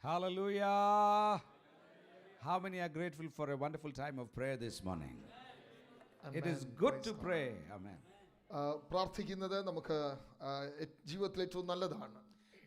Hallelujah. How many are grateful for a wonderful time of prayer this morning? It is good to pray. Amen. പ്രാർത്ഥിക്കുന്നത് നമുക്ക് ജീവിതത്തിൽ ഏറ്റവും നല്ലതാണ്.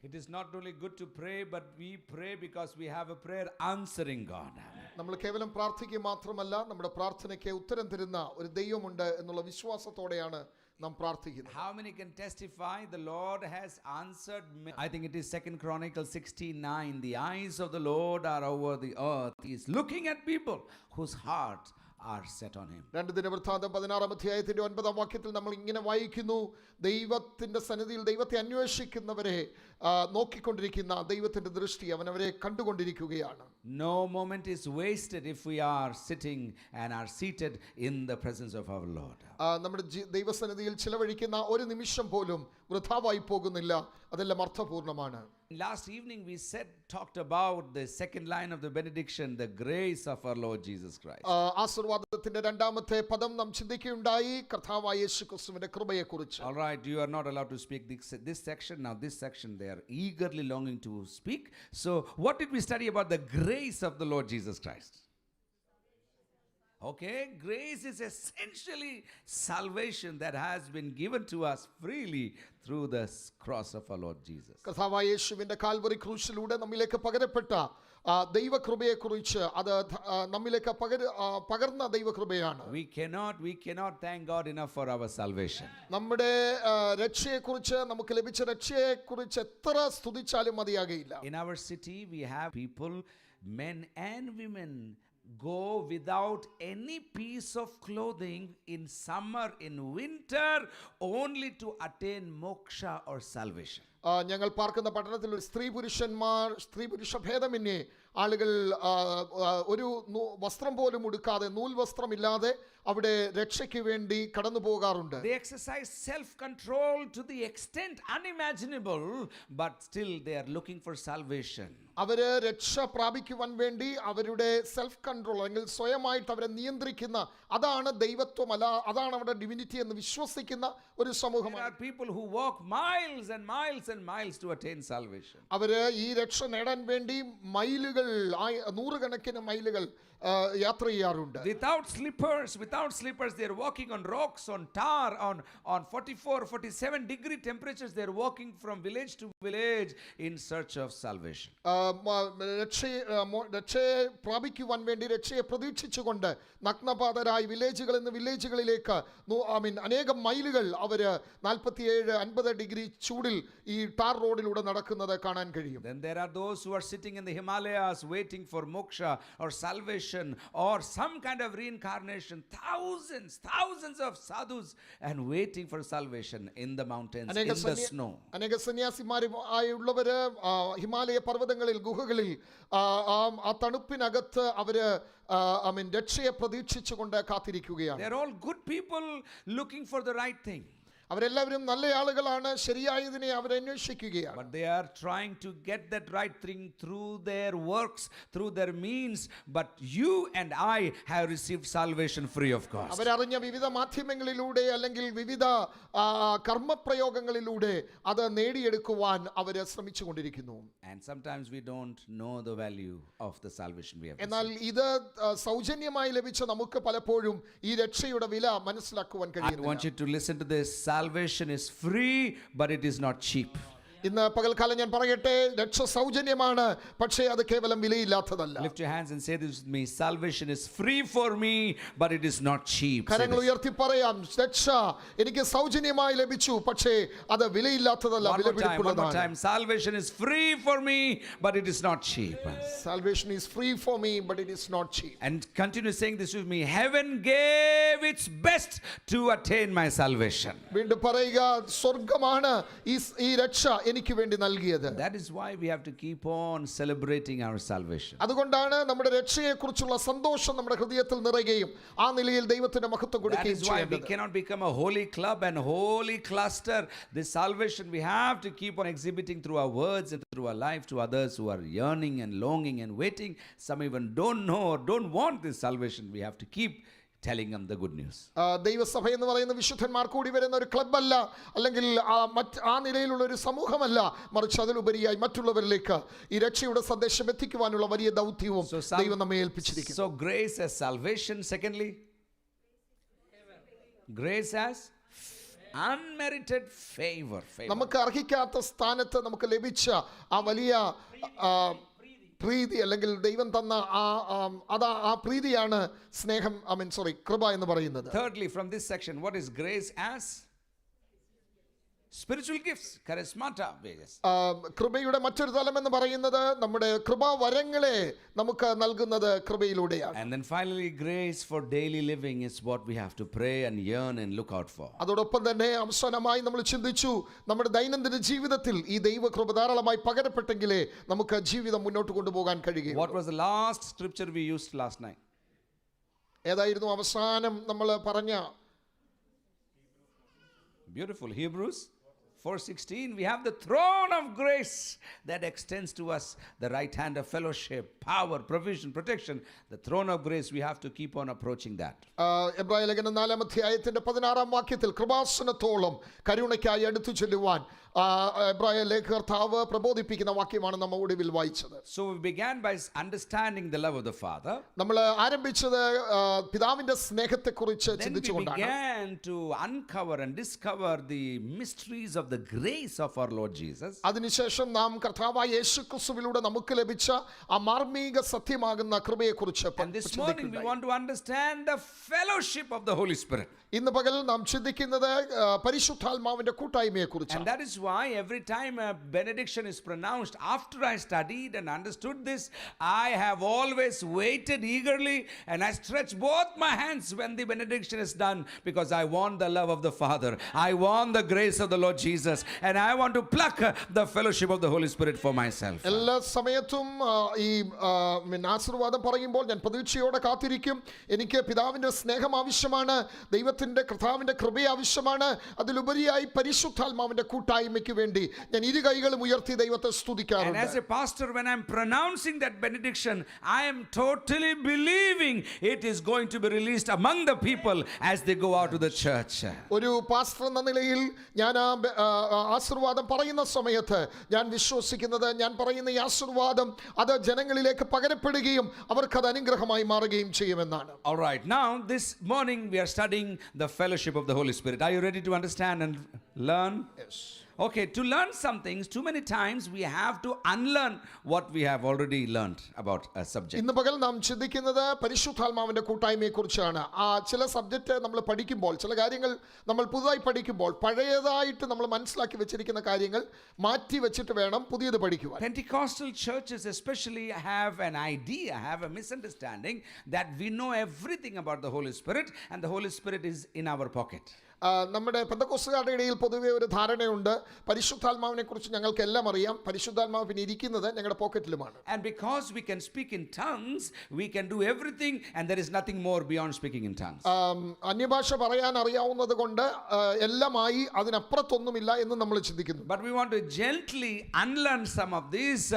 It is not only good to pray, but we pray because we have a prayer answering God. നമ്മൾ കേവലം പ്രാർത്ഥിക്കുക മാത്രമല്ല, നമ്മുടെ പ്രാർത്ഥനയ്ക്ക് ഉത്തരം തരുന്ന ഒരു ദൈവമുണ്ട് എന്നുള്ള വിശ്വാസത്തോടെയാണ് നാം പ്രാർത്ഥിക്കുന്നത്. How many can testify the Lord has answered me? I think it is 2 Chronicles 16:9. The eyes of the Lord are over the earth. He is looking at people whose hearts are set on him. 2 ദിനവൃത്താന്തം 16 അധ്യായത്തിന്റെ 9 വാക്യത്തിൽ നമ്മൾ ഇങ്ങനെ വായിക്കുന്നു, ദൈവത്തിന്റെ സന്നിധിയിൽ ദൈവത്തെ അന്വേഷിക്കുന്നവരെ നോക്കിക്കൊണ്ടിരിക്കുന്ന ദൈവത്തിന്റെ ദൃഷ്ടി അവരെ കണ്ടുകൊണ്ടിരിക്കുകയാണ്. No moment is wasted if we are sitting and are seated in the presence of our Lord. നമ്മുടെ ദൈവസന്നിധിയിൽ ചിലവഴിക്കുന്ന ഒരു നിമിഷം പോലും വൃഥാവായി പോകുന്നില്ല, അതെല്ലാം അർത്ഥപൂർണ്ണമാണ്. Last evening we talked about the second line of the benediction, the grace of our Lord Jesus Christ. ആശീർവാദത്തിന്റെ രണ്ടാമത്തെ പദം നാം ചിന്തിക്കുകയുണ്ടായി, കർത്താവായ യേശുക്രിസ്തുവിന്റെ കൃപയെക്കുറിച്ച്. All right, you are not allowed to speak this section. Now this section they are eagerly longing to speak. So what did we study about the grace of the Lord Jesus Christ? Okay, grace is essentially salvation that has been given to us freely through the cross of our Lord Jesus. കർത്താവായ യേശുവിന്റെ Calvary ക്രൂശിലൂടെ നമ്മിലേക്ക് പകരപ്പെട്ട ദൈവകൃപയെക്കുറിച്ച്, അത് നമ്മിലേക്ക് പകർന്ന ദൈവകൃപയാണ്. We cannot thank God enough for our salvation. നമ്മുടെ രക്ഷയെക്കുറിച്ച്, നമുക്ക് ലഭിച്ച രക്ഷയെക്കുറിച്ച് എത്ര സ്തുതിച്ചാലും മതിയാകയില്ല. In our city we have people, men and women, go without any piece of clothing in summer, in winter, only to attain moksha or salvation. ഞങ്ങൾ പാർക്കുന്ന പട്ടണത്തിൽ സ്ത്രീ പുരുഷ ഭേദമന്യേ ആളുകൾ ഒരു വസ്ത്രം പോലും ഉടുക്കാതെ, നൂൽ വസ്ത്രമില്ലാതെ അവിടെ രക്ഷയ്ക്ക് വേണ്ടി കടന്നു പോകാറുണ്ട്. They exercise self-control to the extent unimaginable, but still they are looking for salvation. അവര് രക്ഷ പ്രാപിക്കുവാൻ വേണ്ടി അവരുടെ സെൽഫ് കൺട്രോൾ അല്ലെങ്കിൽ സ്വയമായിട്ട് അവരെ നിയന്ത്രിക്കുന്ന, അതാണ് ദൈവത്വമല്ല, അതാണ് അവരുടെ ഡിവിനിറ്റി എന്ന് വിശ്വസിക്കുന്ന ഒരു സമൂഹമാണ്. There are people who walk miles and miles and miles to attain salvation. അവര് ഈ രക്ഷ നേടാൻ വേണ്ടി മൈലുകൾ, നൂറുകണക്കിന് മൈലുകൾ യാത്ര ചെയ്യാറുണ്ട്. Without slippers they are walking on rocks, on tar, on 44-47 degree temperatures. They are walking from village to village in search of salvation. രക്ഷയെ പ്രാപിക്കുവാൻ വേണ്ടി, രക്ഷയെ പ്രതീക്ഷിച്ചുകൊണ്ട് നഗ്നപാതരായി വില്ലേജുകളിൽ നിന്ന് വില്ലേജുകളിലേക്ക് അനേകം മൈലുകൾ അവര് 47-50 ഡിഗ്രി ചൂടിൽ ഈ ടാർ റോഡിലൂടെ നടക്കുന്നത് കാണാൻ കഴിയും. Then there are those who are sitting in the Himalayas waiting for moksha or salvation or some kind of reincarnation. Thousands of sadhus and waiting for salvation in the mountains, in the snow. അനേക സന്യാസിമാരുള്ളവര് ഹിമാലയ പർവ്വതങ്ങളിൽ, ഗുഹകളിൽ ആ തണുപ്പിനകത്ത് അവര് രക്ഷയെ പ്രതീക്ഷിച്ചുകൊണ്ട് കാത്തിരിക്കുകയാണ്. They are all good people looking for the right thing. അവരെല്ലാവരും നല്ല ആളുകളാണ്, ശരിയായതിനെ അവർ അന്വേഷിക്കുകയാണ്. But they are trying to get that right thing through their works, through their means. But you and I have received salvation free of cost. അവരറിഞ്ഞ വിവിധ മാധ്യമങ്ങളിലൂടെ അല്ലെങ്കിൽ വിവിധ കർമ്മപ്രയോഗങ്ങളിലൂടെ അത് നേടിയെടുക്കുവാൻ അവർ ശ്രമിച്ചുകൊണ്ടിരിക്കുന്നു. And sometimes we don't know the value of the salvation we have received. എന്നാൽ ഇത് സൗജന്യമായി ലഭിച്ച നമുക്ക് പലപ്പോഴും ഈ രക്ഷയുടെ വില മനസ്സിലാക്കുവാൻ കഴിയുന്നില്ല. I want you to listen to this. Salvation is free, but it is not cheap. ഇന്ന് പകൽക്കാലം ഞാൻ പറയട്ടെ, രക്ഷ സൗജന്യമാണ്, പക്ഷേ അത് കേവലം വിലയില്ലാത്തതല്ല. Lift your hands and say this with me. Salvation is free for me, but it is not cheap. കരങ്ങൾ ഉയർത്തി പറയാം, രക്ഷ എനിക്ക് സൗജന്യമായി ലഭിച്ചു, പക്ഷേ അത് വിലയില്ലാത്തതല്ല, One more time. Salvation is free for me, but it is not cheap. Salvation is free for me, but it is not cheap. And continue saying this with me. Heaven gave its best to attain my salvation. വീണ്ടും പറയുക, സ്വർഗ്ഗമാണ് ഈ രക്ഷ എനിക്ക് വേണ്ടി നൽകിയത്. That is why we have to keep on celebrating our salvation. അതുകൊണ്ടാണ് നമ്മുടെ രക്ഷയെക്കുറിച്ചുള്ള സന്തോഷം നമ്മുടെ ഹൃദയത്തിൽ നിറയുകയും ആ നിലയിൽ ദൈവത്തിന്റെ മഹത്വം കൊടുക്കുകയും ചെയ്യുന്നത്. That is why we cannot become a holy club and holy cluster. This salvation we have to keep on exhibiting through our words and through our life to others who are yearning and longing and waiting. Some even don't know or don't want this salvation. We have to keep telling them the good news. ദൈവസഭ എന്ന് പറയുന്ന വിശുദ്ധന്മാർ കൂടി വരുന്ന ഒരു ക്ലബ്ബല്ല, അല്ലെങ്കിൽ ആ നിലയിലുള്ള ഒരു സമൂഹമല്ല, മറിച്ച് അതിലുപരിയായി മറ്റുള്ളവരിലേക്ക് ഈ രക്ഷയുടെ സന്ദേശം എത്തിക്കുവാനുള്ള വലിയ ദൗത്യവും ദൈവം നമ്മെ ഏൽപ്പിച്ചിരിക്കുന്നു. So grace as salvation. Secondly, grace as unmerited favor. നമുക്ക് അർഹിക്കാത്ത സ്ഥാനത്ത് നമുക്ക് ലഭിച്ച ആ വലിയ പ്രീതി, അല്ലെങ്കിൽ ദൈവം തന്ന ആ പ്രീതിയാണ് സ്നേഹം, കൃപ എന്ന് പറയുന്നത്. Thirdly, from this section, what is grace as? Spiritual gifts, charismata. കൃപയുടെ മറ്റൊരു തലം എന്ന് പറയുന്നത് നമ്മുടെ കൃപാവരങ്ങളെ നമുക്ക് നൽകുന്നത് കൃപയിലൂടെയാണ്. And then finally, grace for daily living is what we have to pray and yearn and look out for. അതോടൊപ്പം തന്നെ അവസാനമായി നമ്മൾ ചിന്തിച്ചു, നമ്മുടെ ദൈനംദിന ജീവിതത്തിൽ ഈ ദൈവകൃപ ധാരാളമായി പകരപ്പെട്ടെങ്കിലേ നമുക്ക് ജീവിതം മുന്നോട്ട് കൊണ്ടുപോകാൻ കഴിയുകയുള്ളൂ. What was the last scripture we used last night? ഏതായിരുന്നു അവസാനം നമ്മൾ പറഞ്ഞ? Beautiful. Hebrews 4:16, we have the throne of grace that extends to us the right hand of fellowship, power, provision, protection. The throne of grace, we have to keep on approaching that. എബ്രായ ലേഖനം 4-ാം അധ്യായത്തിന്റെ 16-ാം വാക്യത്തിൽ കൃപാസനത്തോളം കരുണയ്ക്കായി അടുത്തു ചെല്ലുവാൻ എബ്രായ ലേഖകർത്താവ് പ്രബോധിപ്പിക്കുന്ന വാക്യമാണ് നമ്മൾ ഒടുവിൽ വായിച്ചത്. So we began by understanding the love of the Father. നമ്മൾ ആരംഭിച്ചത് പിതാവിന്റെ സ്നേഹത്തെക്കുറിച്ച് ചിന്തിച്ചുകൊണ്ടാണ്. Then we began to uncover and discover the mysteries of the grace of our Lord Jesus. അതിനുശേഷം നാം കർത്താവായ യേശുക്രിസ്തുവിലൂടെ നമുക്ക് ലഭിച്ച ആ മാർമിക സത്യമാകുന്ന കൃപയെക്കുറിച്ച് And this morning we want to understand the fellowship of the Holy Spirit. ഇന്ന് പകൽ നാം ചിന്തിക്കുന്നത് പരിശുദ്ധാത്മാവിന്റെ കൂട്ടായ്മയെക്കുറിച്ചാണ്. And that is why every time a benediction is pronounced, after I studied and understood this, I have always waited eagerly and I stretch both my hands when the benediction is done, because I want the love of the Father, I want the grace of the Lord Jesus, and I want to pluck the fellowship of the Holy Spirit for myself. എല്ലാ സമയത്തും ഈ ആശീർവാദം പറയുമ്പോൾ ഞാൻ പ്രതീക്ഷയോടെ കാത്തിരിക്കും. എനിക്ക് പിതാവിന്റെ സ്നേഹം ആവശ്യമാണ്, ദൈവത്തിന്റെ കർത്താവിന്റെ കൃപ ആവശ്യമാണ്, അതിലുപരിയായി പരിശുദ്ധാത്മാവിന്റെ കൂട്ടായ്മയ്ക്ക് വേണ്ടി ഞാൻ ഇരു കൈകളും ഉയർത്തി ദൈവത്തെ സ്തുതിക്കാറുണ്ട്. And as a pastor, when I'm pronouncing that benediction, I am totally believing it is going to be released among the people as they go out to the church. ഒരു പാസ്റ്റർ എന്ന നിലയിൽ ഞാൻ ആശീർവാദം പറയുന്ന സമയത്ത് ഞാൻ വിശ്വസിക്കുന്നത്, ഞാൻ പറയുന്ന ഈ ആശീർവാദം അത് ജനങ്ങളിലേക്ക് പകരപ്പെടുകയും അവർക്കത് അനുഗ്രഹമായി മാറുകയും ചെയ്യുമെന്നാണ്. All right, now this morning we are studying the fellowship of the Holy Spirit. Are you ready to understand and learn? Yes. Okay, to learn some things, too many times we have to unlearn what we have already learned about a subject. ഇന്ന് പകൽ നാം ചിന്തിക്കുന്നത് പരിശുദ്ധാത്മാവിന്റെ കൂട്ടായ്മയെ കുറിച്ചാണ്. ചില subject നമ്മൾ പഠിക്കുമ്പോൾ, ചില കാര്യങ്ങൾ നമ്മൾ പുതുതായി പഠിക്കുമ്പോൾ, പഴയതായിട്ട് നമ്മൾ മനസ്സിലാക്കി വെച്ചിരിക്കുന്ന കാര്യങ്ങൾ മാറ്റി വെച്ചിട്ട് വേണം പുതിയത് പഠിക്കുവാൻ. Pentecostal churches especially have an idea, have a misunderstanding that we know everything about the Holy Spirit and the Holy Spirit is in our pocket. നമ്മുടെ പെന്തക്കോസ്തുകാരുടെ ഇടയിൽ പൊതുവെ ഒരു ധാരണയുണ്ട്, പരിശുദ്ധാത്മാവിനെ കുറിച്ച് ഞങ്ങൾക്ക് എല്ലാം അറിയാം, പരിശുദ്ധാത്മാവ് പിന്നെ ഇരിക്കുന്നത് ഞങ്ങളുടെ പോക്കറ്റിലുമാണ്. And because we can speak in tongues, we can do everything and there is nothing more beyond speaking in tongues. അന്യഭാഷ പറയാൻ അറിയാവുന്നത് കൊണ്ട് എല്ലാമായി അതിനപ്പുറത്തൊന്നുമില്ല എന്ന് നമ്മൾ ചിന്തിക്കുന്നു. But we want to gently unlearn some of these,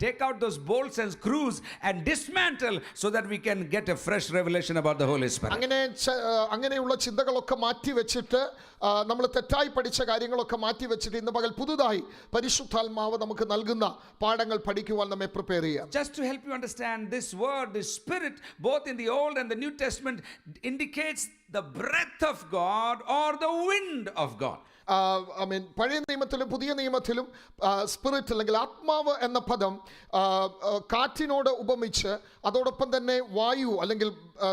take out those bolts and screws and dismantle so that we can get a fresh revelation about the Holy Spirit. അങ്ങനെയുള്ള ചിന്തകളൊക്കെ മാറ്റി വെച്ചിട്ട് നമ്മൾ തെറ്റായി പഠിച്ച കാര്യങ്ങളൊക്കെ മാറ്റി വെച്ചിട്ട് ഇന്ന് പകൽ പുതുതായി പരിശുദ്ധാത്മാവ് നമുക്ക് നൽകുന്ന പാഠങ്ങൾ പഠിക്കുവാൻ നമ്മെ പ്രിപ്പയർ ചെയ്യാം. Just to help you understand this word, the Spirit, both in the Old and the New Testament, indicates the breath of God or the wind of God. പഴയ നിയമത്തിലും പുതിയ നിയമത്തിലും സ്പിരിറ്റ് അല്ലെങ്കിൽ ആത്മാവ് എന്ന പദം കാറ്റിനോട് ഉപമിച്ച് അതോടൊപ്പം തന്നെ വായു അല്ലെങ്കിൽ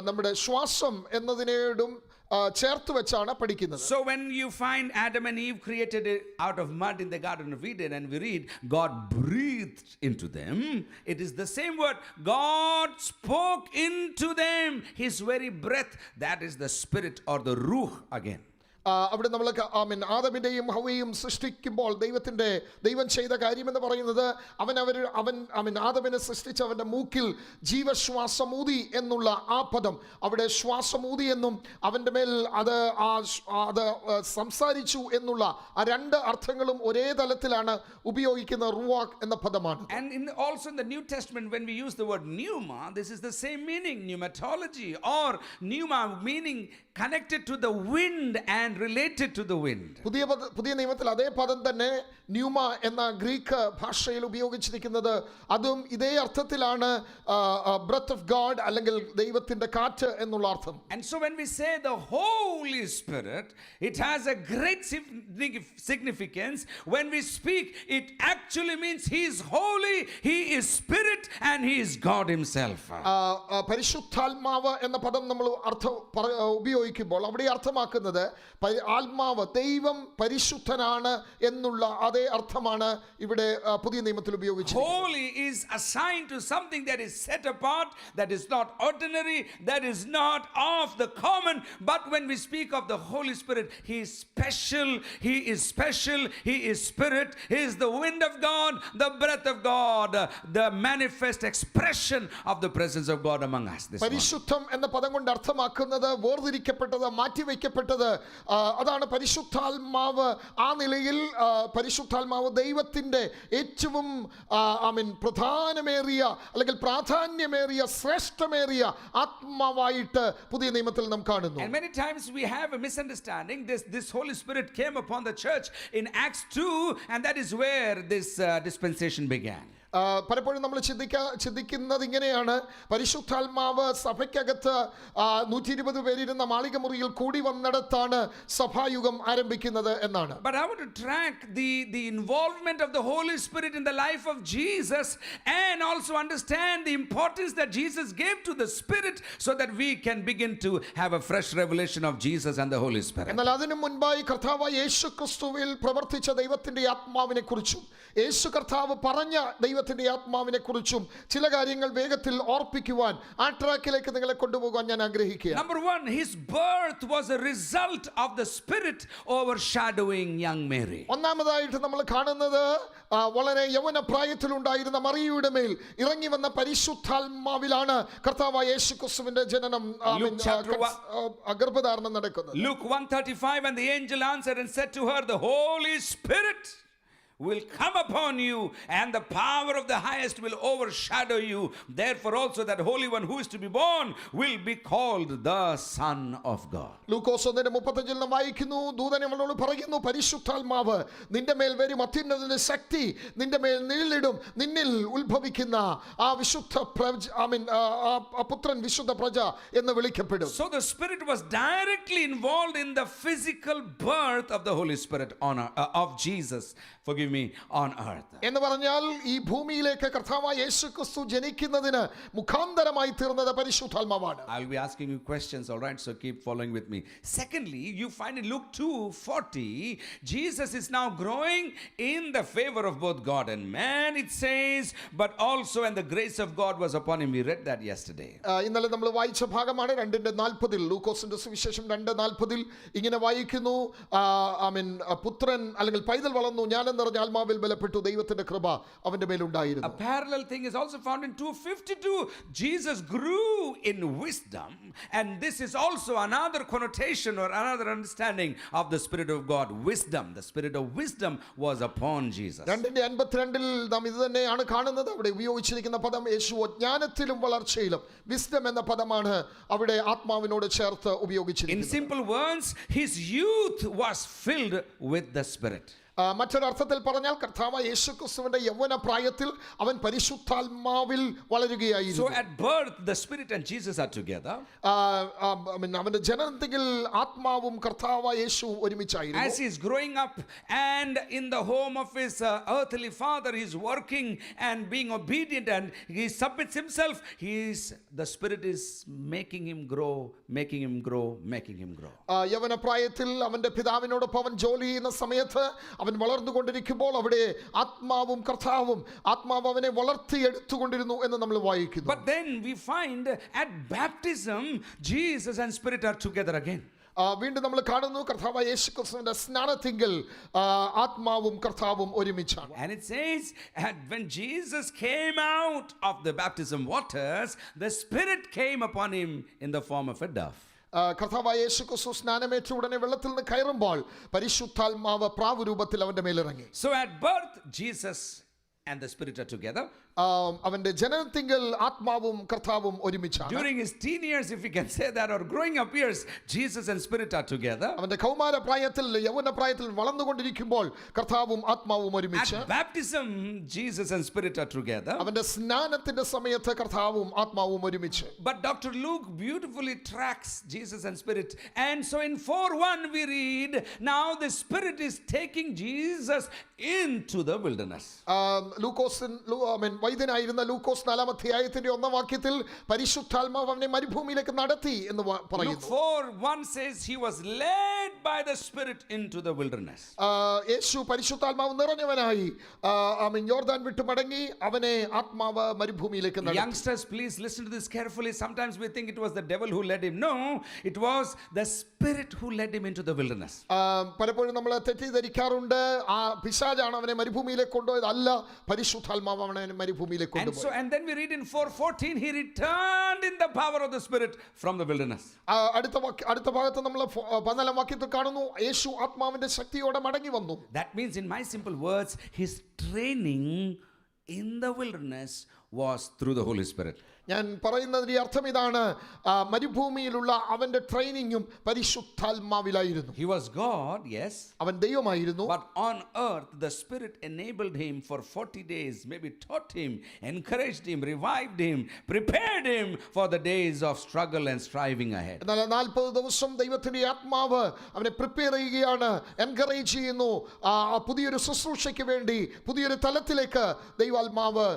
നമ്മുടെ ശ്വാസം എന്നതിനോടും ചേർത്ത് വെച്ചാണ് പഠിക്കുന്നത്. So when you find Adam and Eve created out of mud in the Garden of Eden and we read God breathed into them, it is the same word. God spoke into them his very breath. That is the spirit or the ruh again. അവിടെ നമ്മൾ ആദമിൻ്റെയും ഹവ്വയും സൃഷ്ടിക്കുമ്പോൾ ദൈവം ചെയ്ത കാര്യമെന്ന് പറയുന്നത് അവൻ ആദമിനെ സൃഷ്ടിച്ച് അവൻ്റെ മൂക്കിൽ ജീവശ്വാസമൂതി എന്നുള്ള ആ പദം, അവിടെ ശ്വാസമൂതി എന്നും അവൻ്റെ മേൽ അത് സംസാരിച്ചു എന്നുള്ള ആ രണ്ട് അർത്ഥങ്ങളും ഒരേ തലത്തിലാണ് ഉപയോഗിക്കുന്ന റുവാഖ് എന്ന പദമാണ്. And also in the New Testament, when we use the word pneuma, this is the same meaning, pneumatology, or pneuma meaning connected to the wind and related to the wind. പുതിയ നിയമത്തിൽ അതേ പദം തന്നെ ന്യൂമ എന്ന Greek ഭാഷയിൽ ഉപയോഗിച്ചിരിക്കുന്നത് അതും ഇതേ അർത്ഥത്തിലാണ്, breath of God അല്ലെങ്കിൽ ദൈവത്തിന്റെ കാറ്റ് എന്നുള്ള അർത്ഥം. And so when we say the Holy Spirit, it has a great significance. When we speak, it actually means he is holy, he is spirit, and he is God himself. പരിശുദ്ധാത്മാവ് എന്ന പദം നമ്മൾ ഉപയോഗിക്കുമ്പോൾ അവിടെ അർത്ഥമാക്കുന്നത് ആത്മാവ്, ദൈവം പരിശുദ്ധനാണ് എന്നുള്ള അതേ അർത്ഥമാണ് ഇവിടെ പുതിയ നിയമത്തിൽ ഉപയോഗിച്ചത്. Holy is assigned to something that is set apart, that is not ordinary, that is not of the common. But when we speak of the Holy Spirit, he is special, he is special, he is spirit, he is the wind of God, the breath of God, the manifest expression of the presence of God among us. പരിശുദ്ധം എന്ന പദം കൊണ്ട് അർത്ഥമാക്കുന്നത് വേർതിരിക്കപ്പെട്ടത്, മാറ്റിവെക്കപ്പെട്ടത്, അതാണ് പരിശുദ്ധാത്മാവ്. ആ നിലയിൽ പരിശുദ്ധാത്മാവ് ദൈവത്തിന്റെ ഏറ്റവും പ്രധാനമേറിയ അല്ലെങ്കിൽ പ്രാധാന്യമേറിയ ശ്രേഷ്ഠമേറിയ ആത്മാവായിട്ട് പുതിയ നിയമത്തിൽ നാം കാണുന്നു. And many times we have a misunderstanding. This Holy Spirit came upon the church in Acts 2, and that is where this dispensation began. പലപ്പോഴും നമ്മൾ ചിന്തിക്കുന്നത് ഇങ്ങനെയാണ്, പരിശുദ്ധാത്മാവ് സഭയ്ക്കകത്ത് 120 പേരിരുന്ന മാളിക മുറിയിൽ കൂടി വന്നിടത്താണ് സഭായുഗം ആരംഭിക്കുന്നത് എന്നാണ്. But I want to track the involvement of the Holy Spirit in the life of Jesus, and also understand the importance that Jesus gave to the Spirit, so that we can begin to have a fresh revelation of Jesus and the Holy Spirit. എന്നാൽ അതിനു മുൻപായി കർത്താവ് യേശു ക്രിസ്തുവിൽ പ്രവർത്തിച്ച ദൈവത്തിന്റെ ആത്മാവിനെ കുറിച്ചും യേശു കർത്താവ് പറഞ്ഞ ദൈവത്തിന്റെ ആത്മാവിനെ കുറിച്ചും ചില കാര്യങ്ങൾ വേഗത്തിൽ ഓർപ്പിക്കുവാൻ ആ ട്രാക്കിലേക്ക് നിങ്ങളെ കൊണ്ടുപോകാൻ ഞാൻ ആഗ്രഹിക്കുകയാണ്. Number 1, his birth was a result of the Spirit overshadowing young Mary. ഒന്നാമതായിട്ട് നമ്മൾ കാണുന്നത് വളരെ യൗവന പ്രായത്തിലുണ്ടായിരുന്ന മറിയയുടെ മേൽ ഇറങ്ങി വന്ന പരിശുദ്ധാത്മാവിലാണ് കർത്താവായ യേശു ക്രിസ്തുവിന്റെ ജനനം, ഗർഭധാരണം നടക്കുന്നത്. Luke 1:35, and the angel answered and said to her, the Holy Spirit will come upon you, and the power of the highest will overshadow you. Therefore also that Holy One who is to be born will be called the Son of God. ലൂക്കോസ് 1:35 നാം വായിക്കുന്നു, ദൂതൻ അവളോട് പറയുന്നു, പരിശുദ്ധാത്മാവ് നിന്റെ മേൽ വരും, അത്യുന്നതന്റെ ശക്തി നിന്റെ മേൽ നിഴലിടും, നിന്നിൽ ഉത്ഭവിക്കുന്ന ആ വിശുദ്ധ പുത്രൻ വിശുദ്ധ പ്രജ എന്ന് വിളിക്കപ്പെടും. So the Spirit was directly involved in the physical birth of the Holy Spirit of Jesus, forgive me, on earth. എന്ന് പറഞ്ഞാൽ ഈ ഭൂമിയിലേക്ക് കർത്താവായ യേശു ക്രിസ്തു ജനിക്കുന്നതിന് മുഖാന്തരമായി തീർന്നത് പരിശുദ്ധാത്മാവാണ്. I'll be asking you questions, all right, so keep following with me. Secondly, you find in Luke 2:40, Jesus is now growing in the favor of both God and man, it says, but also and the grace of God was upon him. We read that yesterday. ഇന്നലെ നമ്മൾ വായിച്ച ഭാഗമാണ് 2:40 ലൂക്കോസിന്റെ സുവിശേഷം 2:40 ഇങ്ങനെ വായിക്കുന്നു, പുത്രൻ അല്ലെങ്കിൽ പൈതൽ വളർന്നു, ജ്ഞാനം ആത്മാവിൽ ബലപ്പെട്ടു, ദൈവത്തിന്റെ കൃപ അവന്റെ മേലുണ്ടായിരുന്നു. A parallel thing is also found in 2:52. Jesus grew in wisdom, and this is also another connotation or another understanding of the Spirit of God. Wisdom, the Spirit of wisdom was upon Jesus. 2:52 നാം ഇത് തന്നെയാണ് കാണുന്നത്. അവിടെ ഉപയോഗിച്ചിരിക്കുന്ന പദം യേശു ജ്ഞാനത്തിലും വളർച്ചയിലും, wisdom എന്ന പദമാണ് അവിടെ ആത്മാവിനോട് ചേർത്ത് ഉപയോഗിച്ചിരിക്കുന്നത്. In simple words, his youth was filled with the Spirit. മറ്റൊരർത്ഥത്തിൽ പറഞ്ഞാൽ കർത്താവായ യേശു ക്രിസ്തുവിന്റെ യൗവന പ്രായത്തിൽ അവൻ പരിശുദ്ധാത്മാവിൽ വളരുകയായിരുന്നു. So at birth the Spirit and Jesus are together. അവന്റെ ജനനത്തിൽ ആത്മാവും കർത്താവായ യേശു ഒരുമിച്ചായിരുന്നു. As he is growing up and in the home of his earthly father, he is working and being obedient, and he submits himself. The Spirit is making him grow, making him grow, making him grow. യൗവന പ്രായത്തിൽ അവന്റെ പിതാവിനോടൊപ്പം അവൻ ജോലി ചെയ്യുന്ന സമയത്ത് അവൻ വളർന്നുകൊണ്ടിരിക്കുമ്പോൾ അവിടെ ആത്മാവും കർത്താവും ആത്മാവ് അവനെ വളർത്തിയെടുത്തുകൊണ്ടിരുന്നു എന്ന് നമ്മൾ വായിക്കുന്നു. But then we find at baptism Jesus and Spirit are together again. വീണ്ടും നമ്മൾ കാണുന്നു കർത്താവായ യേശുക്രിസ്തുവിന്റെ സ്നാനത്തിങ്കൽ ആത്മാവും കർത്താവും ഒരുമിച്ചാണ്. And it says, and when Jesus came out of the baptism waters, the Spirit came upon him in the form of a dove. കർത്താവായ യേശുക്രിസ്തു സ്നാനമേറ്റ ഉടനെ വെള്ളത്തിൽ നിന്ന് കയറുമ്പോൾ പരിശുദ്ധാത്മാവ് പ്രാവുരൂപത്തിൽ അവന്റെ മേലിറങ്ങി. So at birth, Jesus and the Spirit are together. അവന്റെ ജനനത്തിങ്കൽ ആത്മാവും കർത്താവും ഒരുമിച്ചാണ്. During his teen years, if we can say that, or growing up years, Jesus and Spirit are together. അവന്റെ കൗമാര പ്രായത്തിൽ യൗവന പ്രായത്തിൽ വളർന്നുകൊണ്ടിരിക്കുമ്പോൾ കർത്താവും ആത്മാവും ഒരുമിച്ച്. At baptism, Jesus and Spirit are together. അവന്റെ സ്നാനത്തിന്റെ സമയത്ത് കർത്താവും ആത്മാവും ഒരുമിച്ച്. But Dr. Luke beautifully tracks Jesus and Spirit. And so in 4:1 we read, now the Spirit is taking Jesus into the wilderness. വൈദ്യനായിരുന്ന ലൂക്കോസ് 4-ാം അധ്യായത്തിന്റെ 1-ാം വാക്യത്തിൽ പരിശുദ്ധാത്മാവ് അവനെ മരുഭൂമിയിലേക്ക് നടത്തി എന്ന് പറയുന്നു. Luke 4:1 says he was led by the Spirit into the wilderness. യേശു പരിശുദ്ധാത്മാവ് നിറഞ്ഞവനായി യോർദാൻ വിട്ടു മടങ്ങി അവനെ ആത്മാവ് മരുഭൂമിയിലേക്ക് നടത്തി. Youngsters, please listen to this carefully. Sometimes we think it was the devil who led him. No, it was the Spirit who led him into the wilderness. പലപ്പോഴും നമ്മൾ തെറ്റിദ്ധരിക്കാറുണ്ട് ആ പിശാചാണ് അവനെ മരുഭൂമിയിലേക്ക് കൊണ്ടുപോയത്. അല്ല, പരിശുദ്ധാത്മാവ് അവനെ മരുഭൂമിയിലേക്ക് കൊണ്ടുപോയി. And then we read in 4:14 he returned in the power of the Spirit from the wilderness. അടുത്ത ഭാഗത്ത് നമ്മൾ 14-ാം വാക്യത്തിൽ കാണുന്നു യേശു ആത്മാവിന്റെ ശക്തിയോടെ മടങ്ങി വന്നു. That means, in my simple words, his training in the wilderness was through the Holy Spirit. ഞാൻ പറയുന്നതിന്റെ അർത്ഥം ഇതാണ്, മരുഭൂമിയിലുള്ള അവന്റെ ട്രെയിനിങ്ങും പരിശുദ്ധാത്മാവിലായിരുന്നു. He was God, yes. അവൻ ദൈവമായിരുന്നു. But on earth the Spirit enabled him for 40 days, maybe taught him, encouraged him, revived him, prepared him for the days of struggle and striving ahead. എന്നാൽ 40 ദിവസം ദൈവത്തിന്റെ ആത്മാവ് അവനെ പ്രിപ്പയർ ചെയ്യുകയാണ്, encourage ചെയ്യുന്നു പുതിയൊരു ശുശ്രൂഷയ്ക്ക് വേണ്ടി, പുതിയൊരു തലത്തിലേക്ക് ദൈവാത്മാവ്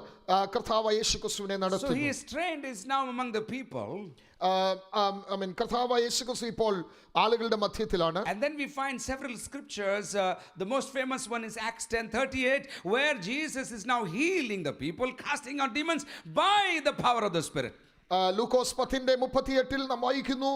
കർത്താവായ യേശുക്രിസ്തുവിനെ നടത്തുന്നു. So he is trained, is now among the people. കർത്താവായ യേശുക്രിസ്തു ഇപ്പോൾ ആളുകളുടെ മധ്യത്തിലാണ്. And then we find several scriptures. The most famous one is Acts 10:38, where Jesus is now healing the people, casting out demons by the power of the Spirit. ലൂക്കോസ് 10:38 നാം വായിക്കുന്നു,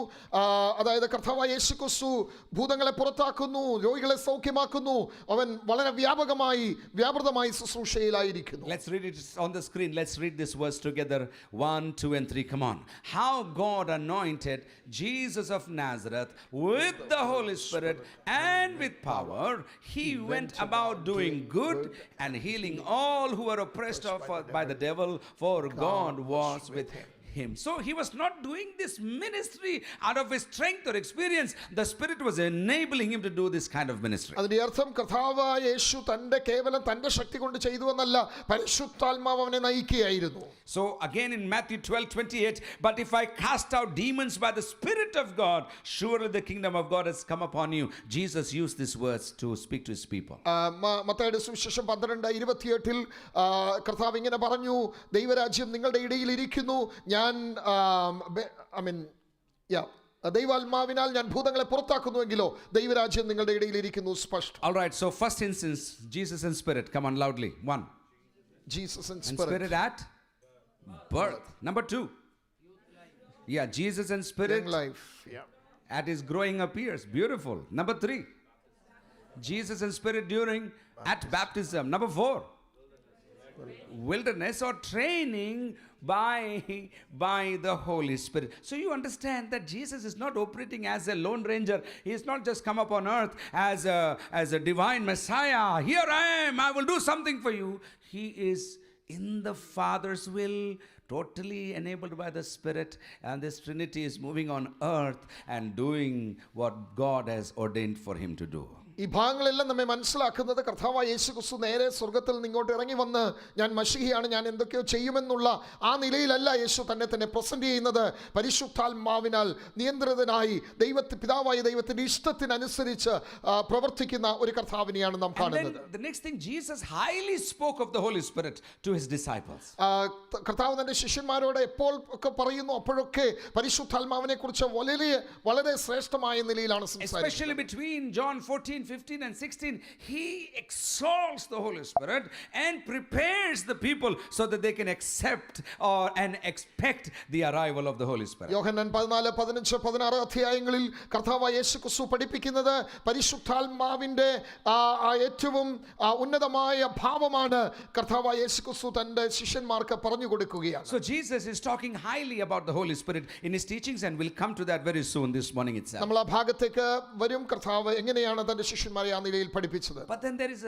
അതായത് കർത്താവായ യേശുക്രിസ്തു ഭൂതങ്ങളെ പുറത്താക്കുന്നു, രോഗികളെ സൗഖ്യമാക്കുന്നു. അവൻ വളരെ വ്യാപൃതമായി ശുശ്രൂഷയിലായിരിക്കുന്നു. Let's read it on the screen. Let's read this verse together. 1, 2 and 3. Come on. How God anointed Jesus of Nazareth with the Holy Spirit and with power. He went about doing good and healing all who were oppressed by the devil, for God was with him. So he was not doing this ministry out of his strength or experience. The Spirit was enabling him to do this kind of ministry. അതിന്റെ അർത്ഥം കർത്താവായ യേശു കേവലം തന്റെ ശക്തി കൊണ്ട് ചെയ്തു എന്നല്ല, പരിശുദ്ധാത്മാവ് അവനെ നയിക്കുകയായിരുന്നു. So again in Matthew 12:28, but if I cast out demons by the Spirit of God, surely the kingdom of God has come upon you. Jesus used these words to speak to his people. മത്തായിയുടെ സുവിശേഷം 12:28 കർത്താവ് ഇങ്ങനെ പറഞ്ഞു, ദൈവരാജ്യം നിങ്ങളുടെ ഇടയിൽ ഇരിക്കുന്നു, ദൈവാത്മാവിനാൽ ഞാൻ ഭൂതങ്ങളെ പുറത്താക്കുന്നുവെങ്കിലോ ദൈവരാജ്യം നിങ്ങളുടെ ഇടയിൽ ഇരിക്കുന്നു. സ്പഷ്ടം. All right, so first instance, Jesus and Spirit. Come on loudly. 1. Jesus and Spirit at birth. Number 2. Yeah, Jesus and Spirit life. Yeah. At his growing up years. Beautiful. Number 3. Jesus and Spirit at baptism. Number 4. Wilderness or training by the Holy Spirit. So you understand that Jesus is not operating as a lone ranger. He has not just come upon earth as a divine Messiah. Here I am, I will do something for you. He is in the Father's will, totally enabled by the Spirit, and this Trinity is moving on earth and doing what God has ordained for him to do. ഈ ഭാഗങ്ങളെല്ലാം നമ്മെ മനസ്സിലാക്കുന്നത് കർത്താവായ യേശുക്രിസ്തു നേരെ സ്വർഗത്തിൽ നിന്ന് ഇങ്ങോട്ട് ഇറങ്ങി വന്ന് ഞാൻ മശീഹയാണ്, ഞാൻ എന്തൊക്കെയോ ചെയ്യുമെന്നുള്ള ആ നിലയിലല്ല യേശു തന്നെ പ്രസന്റ് ചെയ്യുന്നത്. പരിശുദ്ധാത്മാവിനാൽ നിയന്ത്രിതനായി പിതാവായ ദൈവത്തിന്റെ ഇഷ്ടത്തിനനുസരിച്ച് പ്രവർത്തിക്കുന്ന ഒരു കർത്താവിനെയാണ് നാം കാണുന്നത്. The next thing, Jesus highly spoke of the Holy Spirit to his disciples. കർത്താവ് തന്റെ ശിഷ്യന്മാരോട് എപ്പോൾ ഒക്കെ പറയുന്നു അപ്പോഴൊക്കെ പരിശുദ്ധാത്മാവിനെ കുറിച്ച് വളരെ ശ്രേഷ്ഠമായ നിലയിലാണ് സംസാരിക്കുന്നത്. Especially between John 14 15 and 16, he exalts the Holy Spirit and prepares the people so that they can accept and expect the arrival of the Holy Spirit. യോഹന്നാൻ 14, 15, 16 അധ്യായങ്ങളിൽ കർത്താവായ യേശുക്രിസ്തു പഠിപ്പിക്കുന്നത് പരിശുദ്ധാത്മാവിന്റെ ഏറ്റവും ഉന്നതമായ ഭാവമാണ് കർത്താവായ യേശുക്രിസ്തു തന്റെ ശിഷ്യന്മാർക്ക് പറഞ്ഞു കൊടുക്കുകയാണ്. So Jesus is talking highly about the Holy Spirit in his teachings, and we'll come to that very soon this morning itself. നമ്മൾ ആ ഭാഗത്തേക്ക് വരും. കർത്താവ് എങ്ങനെയാണ് തന്റെ ശിഷ്യന്മാരെ ആ നിലയിൽ പഠിപ്പിച്ചത്. But then there is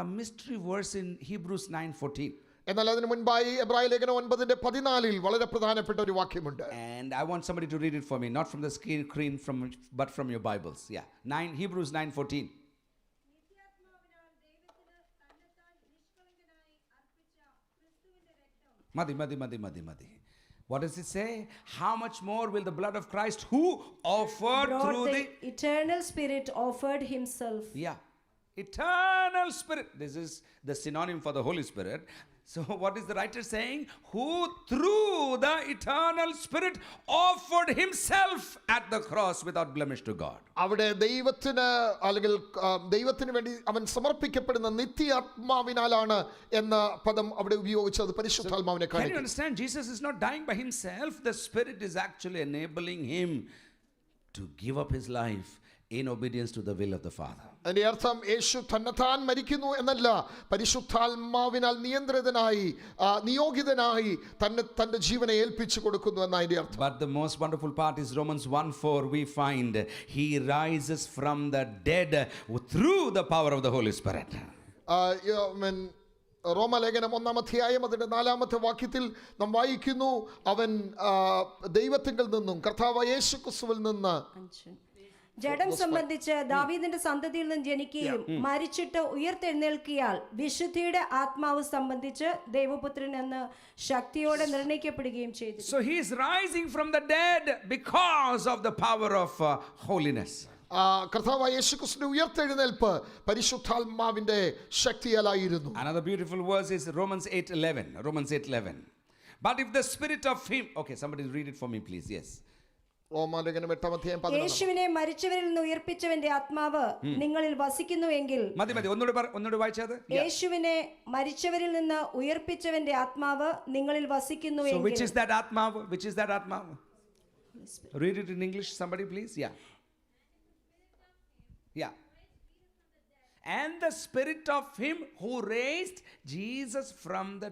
a mystery verse in Hebrews 9:14. എന്നാൽ അതിന് മുൻപായി എബ്രായ ലേഖനം 9:14 വളരെ പ്രധാനപ്പെട്ട ഒരു വാക്യമുണ്ട്. And I want somebody to read it for me, not from the screen but from your Bibles. Yeah. Hebrews 9:14. Madi. What does it say? How much more will the blood of Christ, who offered brought through the eternal Spirit, offered himself. Yeah, eternal Spirit. This is the synonym for the Holy Spirit. So what is the writer saying? Who through the eternal Spirit offered himself at the cross without blemish to God. അവിടെ ദൈവത്തിന് വേണ്ടി അവൻ സമർപ്പിക്കപ്പെടുന്ന നിത്യാത്മാവിനാലാണ് എന്ന പദം അവിടെ ഉപയോഗിച്ചത് പരിശുദ്ധാത്മാവിനെ Can you കാണിക്കുന്നു. understand? Jesus is not dying by himself. The Spirit is actually enabling him to give up his life in obedience to the will of the Father. അതിന്റെ അർത്ഥം യേശു തന്നെത്താൻ മരിക്കുന്നു എന്നല്ല, പരിശുദ്ധാത്മാവിനാൽ നിയോഗിതനായി തന്റെ ജീവനെ ഏൽപ്പിച്ചു കൊടുക്കുന്നു എന്നതിന്റെ അർത്ഥം. But the most wonderful part is Romans 1:4. We find he rises from the dead through the power of the Holy Spirit. റോമലേഖനം 1-ാം അധ്യായം അതിന്റെ 4-ാമത്തെ വാക്യത്തിൽ നാം വായിക്കുന്നു, അവൻ ദൈവത്തിങ്കിൽ നിന്നും കർത്താവായ യേശുക്രിസ്തുവിൽ നിന്ന് ജഡം സംബന്ധിച്ച് ദാവീദിന്റെ സന്തതിയിൽ നിന്ന് ജനിക്കുകയും മരിച്ചിട്ട് ഉയർത്തെഴുന്നേൽക്കിയാൽ വിശുദ്ധിയുടെ ആത്മാവ് സംബന്ധിച്ച് ദൈവപുത്രൻ എന്ന് ശക്തിയോടെ നിർണയിക്കപ്പെടുകയും ചെയ്തു. So he is rising from the dead because of the power of holiness. കർത്താവായ യേശുക്രിസ്തുവിന്റെ ഉയർത്തെഴുന്നേൽപ്പ് പരിശുദ്ധാത്മാവിന്റെ ശക്തിയാലായിരുന്നു. Another beautiful verse is Romans 8:11. But if the spirit of him, okay, somebody read it for me please. Yes. റോമാലേഖനം 8-ാം അധ്യായം 11. യേശുവിനെ മരിച്ചവരിൽ നിന്ന് ഉയർപ്പിച്ചവന്റെ ആത്മാവ് നിങ്ങളിൽ വസിക്കുന്നുവെങ്കിൽ. മതി ഒന്നുകൂടെ വായിച്ചത്. യേശുവിനെ മരിച്ചവരിൽ നിന്ന് ഉയർപ്പിച്ചവന്റെ ആത്മാവ് നിങ്ങളിൽ വസിക്കുന്നുവെങ്കിൽ. So which is that atmav? Read it in English somebody please. Yeah. And the spirit of him who raised Jesus from the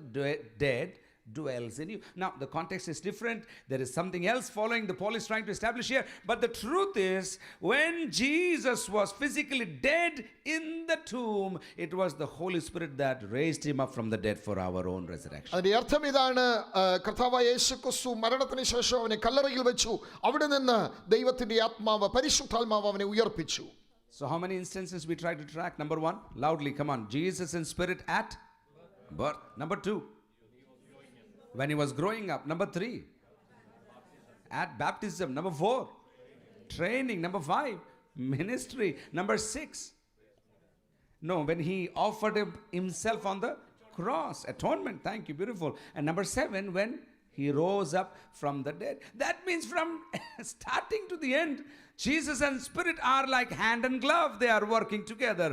dead dwells in you. Now the context is different. There is something else following the Paul is trying to establish here, but the truth is when Jesus was physically dead in the tomb, it was the Holy Spirit that raised him up from the dead for our own resurrection. അതിന്റെ അർത്ഥം ഇതാണ്, കർത്താവായ യേശുക്രിസ്തു മരണത്തിന് ശേഷം അവനെ കല്ലറയിൽ വെച്ചു, അവിടെ നിന്ന് ദൈവത്തിന്റെ ആത്മാവ് പരിശുദ്ധാത്മാവ് അവനെ ഉയർപ്പിച്ചു. So how many instances we try to track? Number 1, loudly, come on. Jesus in spirit at birth. Number 2, when he was growing up. Number 3, at baptism. Number 4, training. Number 5, ministry. Number 6, when he offered himself on the cross, atonement. Thank you, beautiful. And number 7, when he rose up from the dead. That means from starting to the end, Jesus and Spirit are like hand and glove. They are working together.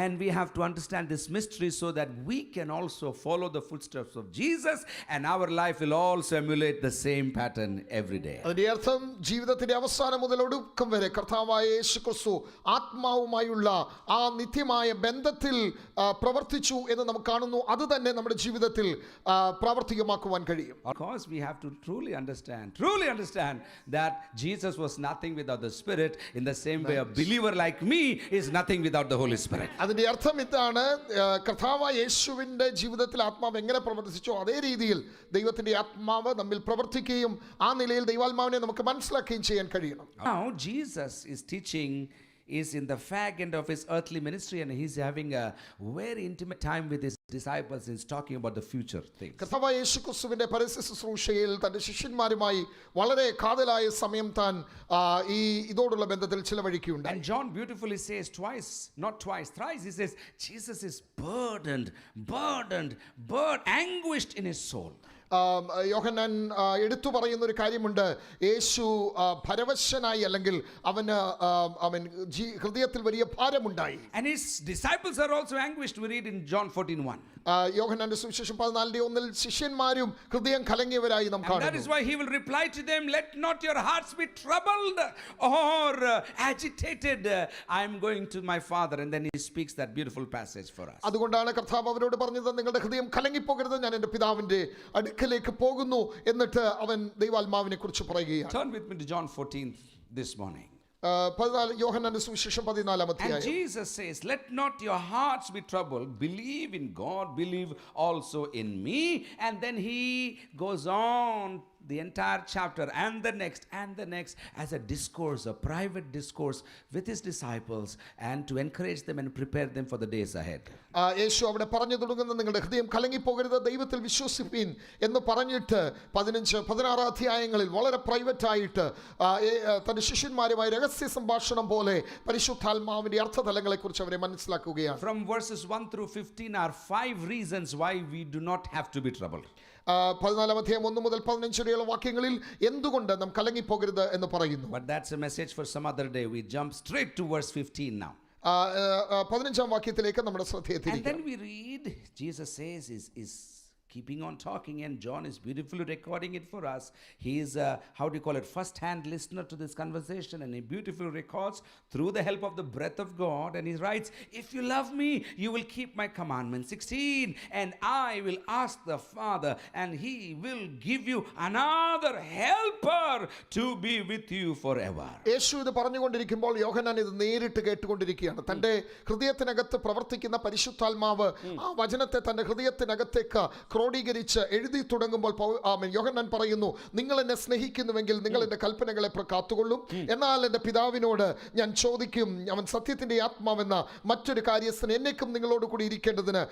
And we have to understand this mystery so that we can also follow the footsteps of Jesus, and our life will also emulate the same pattern every day. അതിന്റെ അർത്ഥം ജീവിതത്തിന്റെ അവസാനം മുതൽ ഒടുക്കം വരെ കർത്താവായ യേശുക്രിസ്തു ആത്മാവുമായുള്ള ആ നിത്യമായ ബന്ധത്തിൽ പ്രവർത്തിച്ചു എന്ന് നമുക്ക് കാണുന്നു. അത് തന്നെ നമ്മുടെ ജീവിതത്തിൽ പ്രാവർത്തികമാക്കുവാൻ കഴിയും. Of course, we have to truly understand that Jesus was nothing without the Spirit, in the same way a believer like me is nothing without the Holy Spirit. അതിന്റെ അർത്ഥം ഇതാണ്, കർത്താവായ യേശുവിന്റെ ജീവിതത്തിൽ ആത്മാവ് എങ്ങനെ പ്രവർത്തിച്ചോ അതേ രീതിയിൽ ദൈവത്തിന്റെ ആത്മാവ് നമ്മിൽ പ്രവർത്തിക്കുകയും ആ നിലയിൽ ദൈവാത്മാവിനെ നമുക്ക് മനസ്സിലാക്കുകയും ചെയ്യാൻ കഴിയണം. Now Jesus is teaching is in the fag end of his earthly ministry, and he's having a very intimate time with his disciples. He's talking about the future things. കർത്താവായ യേശുക്രിസ്തുവിന്റെ പരസ്യ ശുശ്രൂഷയിൽ തന്റെ ശിഷ്യന്മാരുമായി വളരെ കാതലായ സമയം താൻ ഇതോടുള്ള ബന്ധത്തിൽ ചിലവഴിക്കുകയുണ്ടായി. And John beautifully says thrice, he says Jesus is burdened, anguished in his soul. യോഹന്നാൻ എടുത്തു പറയുന്ന ഒരു കാര്യമുണ്ട്. യേശു പരവശനായി, അല്ലെങ്കിൽ അവന് ഹൃദയത്തിൽ വലിയ ഭാരമുണ്ടായി. And his disciples are also anguished. We read in John 14:1. യോഹന്നാന്റെ സുവിശേഷം 14:1 ശിഷ്യന്മാരും ഹൃദയം കലങ്ങിയവരായി നാം And that is കാണുന്നു. why he will reply to them, let not your hearts be troubled or agitated. I am going to my Father. And then he speaks that beautiful passage for us. അതുകൊണ്ടാണ് കർത്താവ് അവരോട് പറഞ്ഞത്, നിങ്ങളുടെ ഹൃദയം കലങ്ങിപ്പോകരുത്, ഞാൻ എൻ്റെ പിതാവിന്റെ അടുക്കലേക്ക് പോകുന്നു. എന്നിട്ട് അവൻ ദൈവാത്മാവിനെ കുറിച്ച് പറയുകയാണ്. Turn with me to John 14 this morning. യോഹന്നാന്റെ സുവിശേഷം 14-ാം And അധ്യായം. Jesus says, let not your hearts be troubled. Believe in God, believe also in me. And then he goes on the entire chapter and the next as a discourse, a private discourse with his disciples, and to encourage them and prepare them for the days ahead. യേശു അവിടെ പറഞ്ഞു തുടങ്ങുന്ന, നിങ്ങളുടെ ഹൃദയം കലങ്ങിപ്പോകരുത്, ദൈവത്തിൽ വിശ്വസിപ്പീൻ എന്ന് പറഞ്ഞിട്ട് 15-16 അധ്യായങ്ങളിൽ വളരെ പ്രൈവറ്റ് ആയിട്ട് തന്റെ ശിഷ്യന്മാരുമായി രഹസ്യ സംഭാഷണം പോലെ പരിശുദ്ധാത്മാവിന്റെ അർത്ഥതലങ്ങളെ കുറിച്ച് അവരെ മനസ്സിലാക്കുകയാണ്. From verses 1 through 15 are 5 reasons why we do not have to be troubled. 14-ാം അധ്യായം 1 മുതൽ 15 വരെയുള്ള വാക്യങ്ങളിൽ എന്തുകൊണ്ട് നാം കലങ്ങിപ്പോകരുത് എന്ന് പറയുന്നു. But that's a message for some other day. We jump straight to verse 15 now. 15-ാം വാക്യത്തിലേക്ക് നമ്മുടെ ശ്രദ്ധയെ And തിരിക്കാം. then we read, Jesus says, is keeping on talking, and John is beautifully recording it for us. He is first-hand listener to this conversation, and he beautifully records through the help of the breath of God. And he writes, if you love me, you will keep my commandments. 16, and I will ask the Father, and he will give you another helper to be with you forever. യേശു ഇത് പറഞ്ഞുകൊണ്ടിരിക്കുമ്പോൾ യോഹന്നാൻ ഇത് നേരിട്ട് കേട്ടുകൊണ്ടിരിക്കുകയാണ്. തന്റെ ഹൃദയത്തിനകത്ത് പ്രവർത്തിക്കുന്ന പരിശുദ്ധാത്മാവ് ആ വചനത്തെ തന്റെ ഹൃദയത്തിനകത്തേക്ക് ക്രോഡീകരിച്ച് എഴുതി തുടങ്ങുമ്പോൾ യോഹന്നാൻ പറയുന്നു, നിങ്ങൾ എന്നെ സ്നേഹിക്കുന്നുവെങ്കിൽ നിങ്ങൾ എൻ്റെ കൽപ്പനകളെ കാത്തുകൊള്ളും. എന്നാൽ എൻ്റെ പിതാവിനോട് ഞാൻ ചോദിക്കും, അവൻ സത്യത്തിന്റെ ആത്മാവെന്ന മറ്റൊരു കാര്യസ്ഥൻ എന്നേക്കും നിങ്ങളോട് കൂടി ഇരിക്കേണ്ടതിന്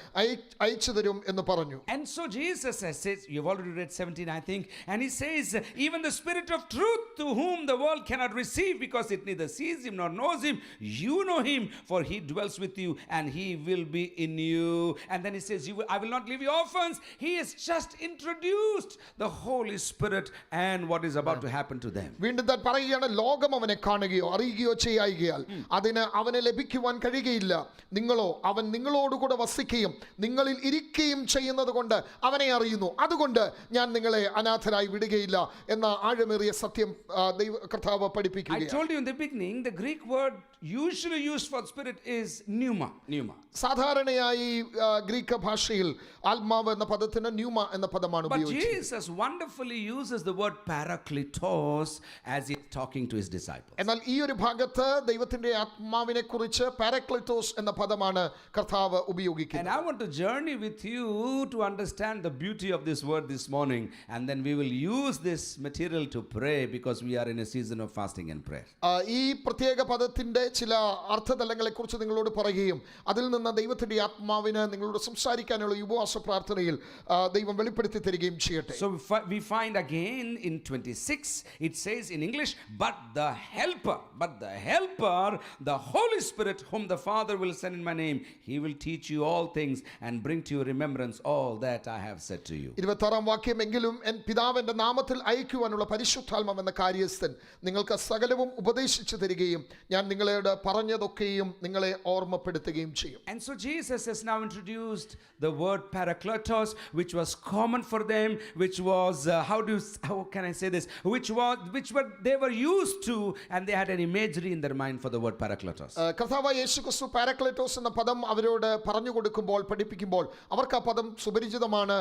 അയച്ചു തരും എന്ന് പറഞ്ഞു. And so Jesus says, you've already read 17, I think, and he says, even the Spirit of truth, to whom the world cannot receive because it neither sees him nor knows him, you know him, for he dwells with you and he will be in you. And then he says, I will not leave you orphans. He has just introduced the Holy Spirit and what is about to happen to them. വീണ്ടും താൻ പറയുകയാണ്, ലോകം അവനെ കാണുകയോ അറിയുകയോ ചെയ്യായികയാൽ അതിന് അവനെ ലഭിക്കുവാൻ കഴിയുകയില്ല. നിങ്ങളോ അവൻ നിങ്ങളോടുകൂടെ വസിക്കുകയും നിങ്ങളിൽ ഇരിക്കുകയും ചെയ്യുന്നത് കൊണ്ട് അവനെ അറിയുന്നു. അതുകൊണ്ട് ഞാൻ നിങ്ങളെ അനാഥരായി വിടുകയില്ല എന്ന ആഴമേറിയ സത്യം കർത്താവ് I പഠിപ്പിക്കുകയാണ്. told you in the beginning, the Greek word usually used for spirit is pneuma. സാധാരണയായി ഗ്രീക്ക് ഭാഷയിൽ ആത്മാവ് എന്ന പദത്തിന് ന്യൂമ എന്ന പദമാണ് But ഉപയോഗിച്ചത്. Jesus wonderfully uses the word parakletos as he's talking to his disciples. എന്നാൽ ഈ ഒരു ഭാഗത്ത് ദൈവത്തിന്റെ ആത്മാവിനെ കുറിച്ച് പാരക്ലിറ്റോസ് എന്ന പദമാണ് കർത്താവ് And ഉപയോഗിക്കുന്നത്. I want to journey with you to understand the beauty of this word this morning, and then we will use this material to pray because we are in a season of fasting and prayer. ഈ പ്രത്യേക പദത്തിന്റെ ചില അർത്ഥതലങ്ങളെ കുറിച്ച് നിങ്ങളോട് പറയുകയും അതിൽ നിന്ന് ദൈവത്തിന്റെ ആത്മാവിന് നിങ്ങളോട് സംസാരിക്കാനുള്ള ഉപവാസ പ്രാർത്ഥനയിൽ ദൈവം വെളിപ്പെടുത്തി തരികയും ചെയ്യട്ടെ. So we find again in 26, it says in English, but the helper, the Holy Spirit, whom the Father will send in my name, he will teach you all things and bring to your remembrance all that I have said to you. 26-ാം വാക്യം, എങ്കിലും പിതാവിന്റെ നാമത്തിൽ അയക്കുവാനുള്ള പരിശുദ്ധാത്മാവ് എന്ന കാര്യസ്ഥൻ നിങ്ങൾക്ക് സകലവും ഉപദേശിച്ചു തരികയും ഞാൻ നിങ്ങളോട് പറഞ്ഞതൊക്കെയും നിങ്ങളെ ഓർമ്മപ്പെടുത്തുകയും ചെയ്യും. And so Jesus has now introduced the word parakletos, which was common for them, which was how can I say this, which they were used to, and they had an imagery in their mind for the word parakletos. കർത്താവായ യേശുക്രിസ്തു പാരക്ലേറ്റോസ് എന്ന പദം അവരോട് പറഞ്ഞു കൊടുക്കുമ്പോൾ പഠിപ്പിക്കുമ്പോൾ അവർക്ക് ആ പദം സുപരിചിതമാണ്.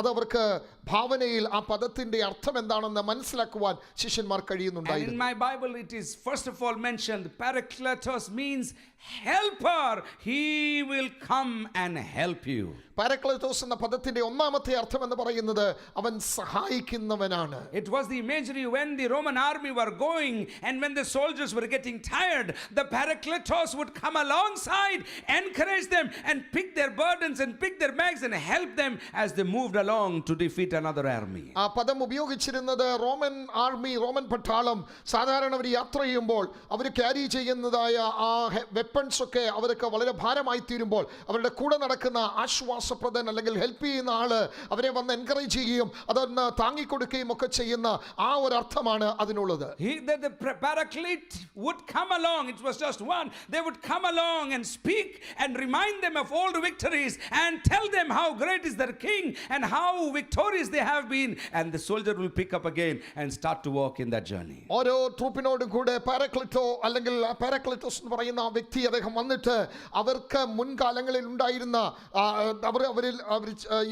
അതവർക്ക് ഭാവനയിൽ ആ പദത്തിന്റെ അർത്ഥം എന്താണെന്ന് മനസ്സിലാക്കുവാൻ ശിഷ്യന്മാർ കഴിയുന്നുണ്ടായിരുന്നു. In my Bible it is first of all mentioned, parakletos means helper. He will come and help you. പാരക്ലേറ്റോസ് എന്ന പദത്തിന്റെ ഒന്നാമത്തെ അർത്ഥം എന്ന് പറയുന്നത് അവൻ സഹായിക്കുന്നവനാണ്. It was the imagery when the Roman army were going and when the soldiers were getting tired, the parakletos would come alongside, encourage them and pick their burdens and pick their bags and help them as they moved along to defeat another army. ആ പദം ഉപയോഗിച്ചിരുന്നത് Roman പട്ടാളം സാധാരണ അവർ യാത്ര ചെയ്യുമ്പോൾ അവർ carry ചെയ്യുന്നതായ ആ weapons ഒക്കെ അവർക്ക് വളരെ ഭാരമായി തീരുമ്പോൾ അവരുടെ കൂടെ നടക്കുന്ന ആശ്വാസപ്രദൻ അല്ലെങ്കിൽ ഹെൽപ്പ് ചെയ്യുന്ന ആള് അവരെ വന്ന് എൻകറേജ് ചെയ്യുകയും അതൊന്ന് താങ്ങിക്കൊടുക്കുകയും ഒക്കെ ചെയ്യുന്ന ആ ഒരു അർത്ഥമാണ് അതിനുള്ളത്. The paraclete would come along. It was just one. They would come along and speak and remind them of all the victories and tell them how great is their king and how victorious they have been, and the soldier will pick up again and start to walk in that journey. ഓരോ ട്രൂപ്പിനോടും കൂടെ പാരക്ലിറ്റോ അല്ലെങ്കിൽ പാരക്ലിറ്റോസ് എന്ന് പറയുന്ന ആ വ്യക്തി അദ്ദേഹം വന്നിട്ട് അവർക്ക് മുൻകാലങ്ങളിൽ ഉണ്ടായിരുന്ന അവരിൽ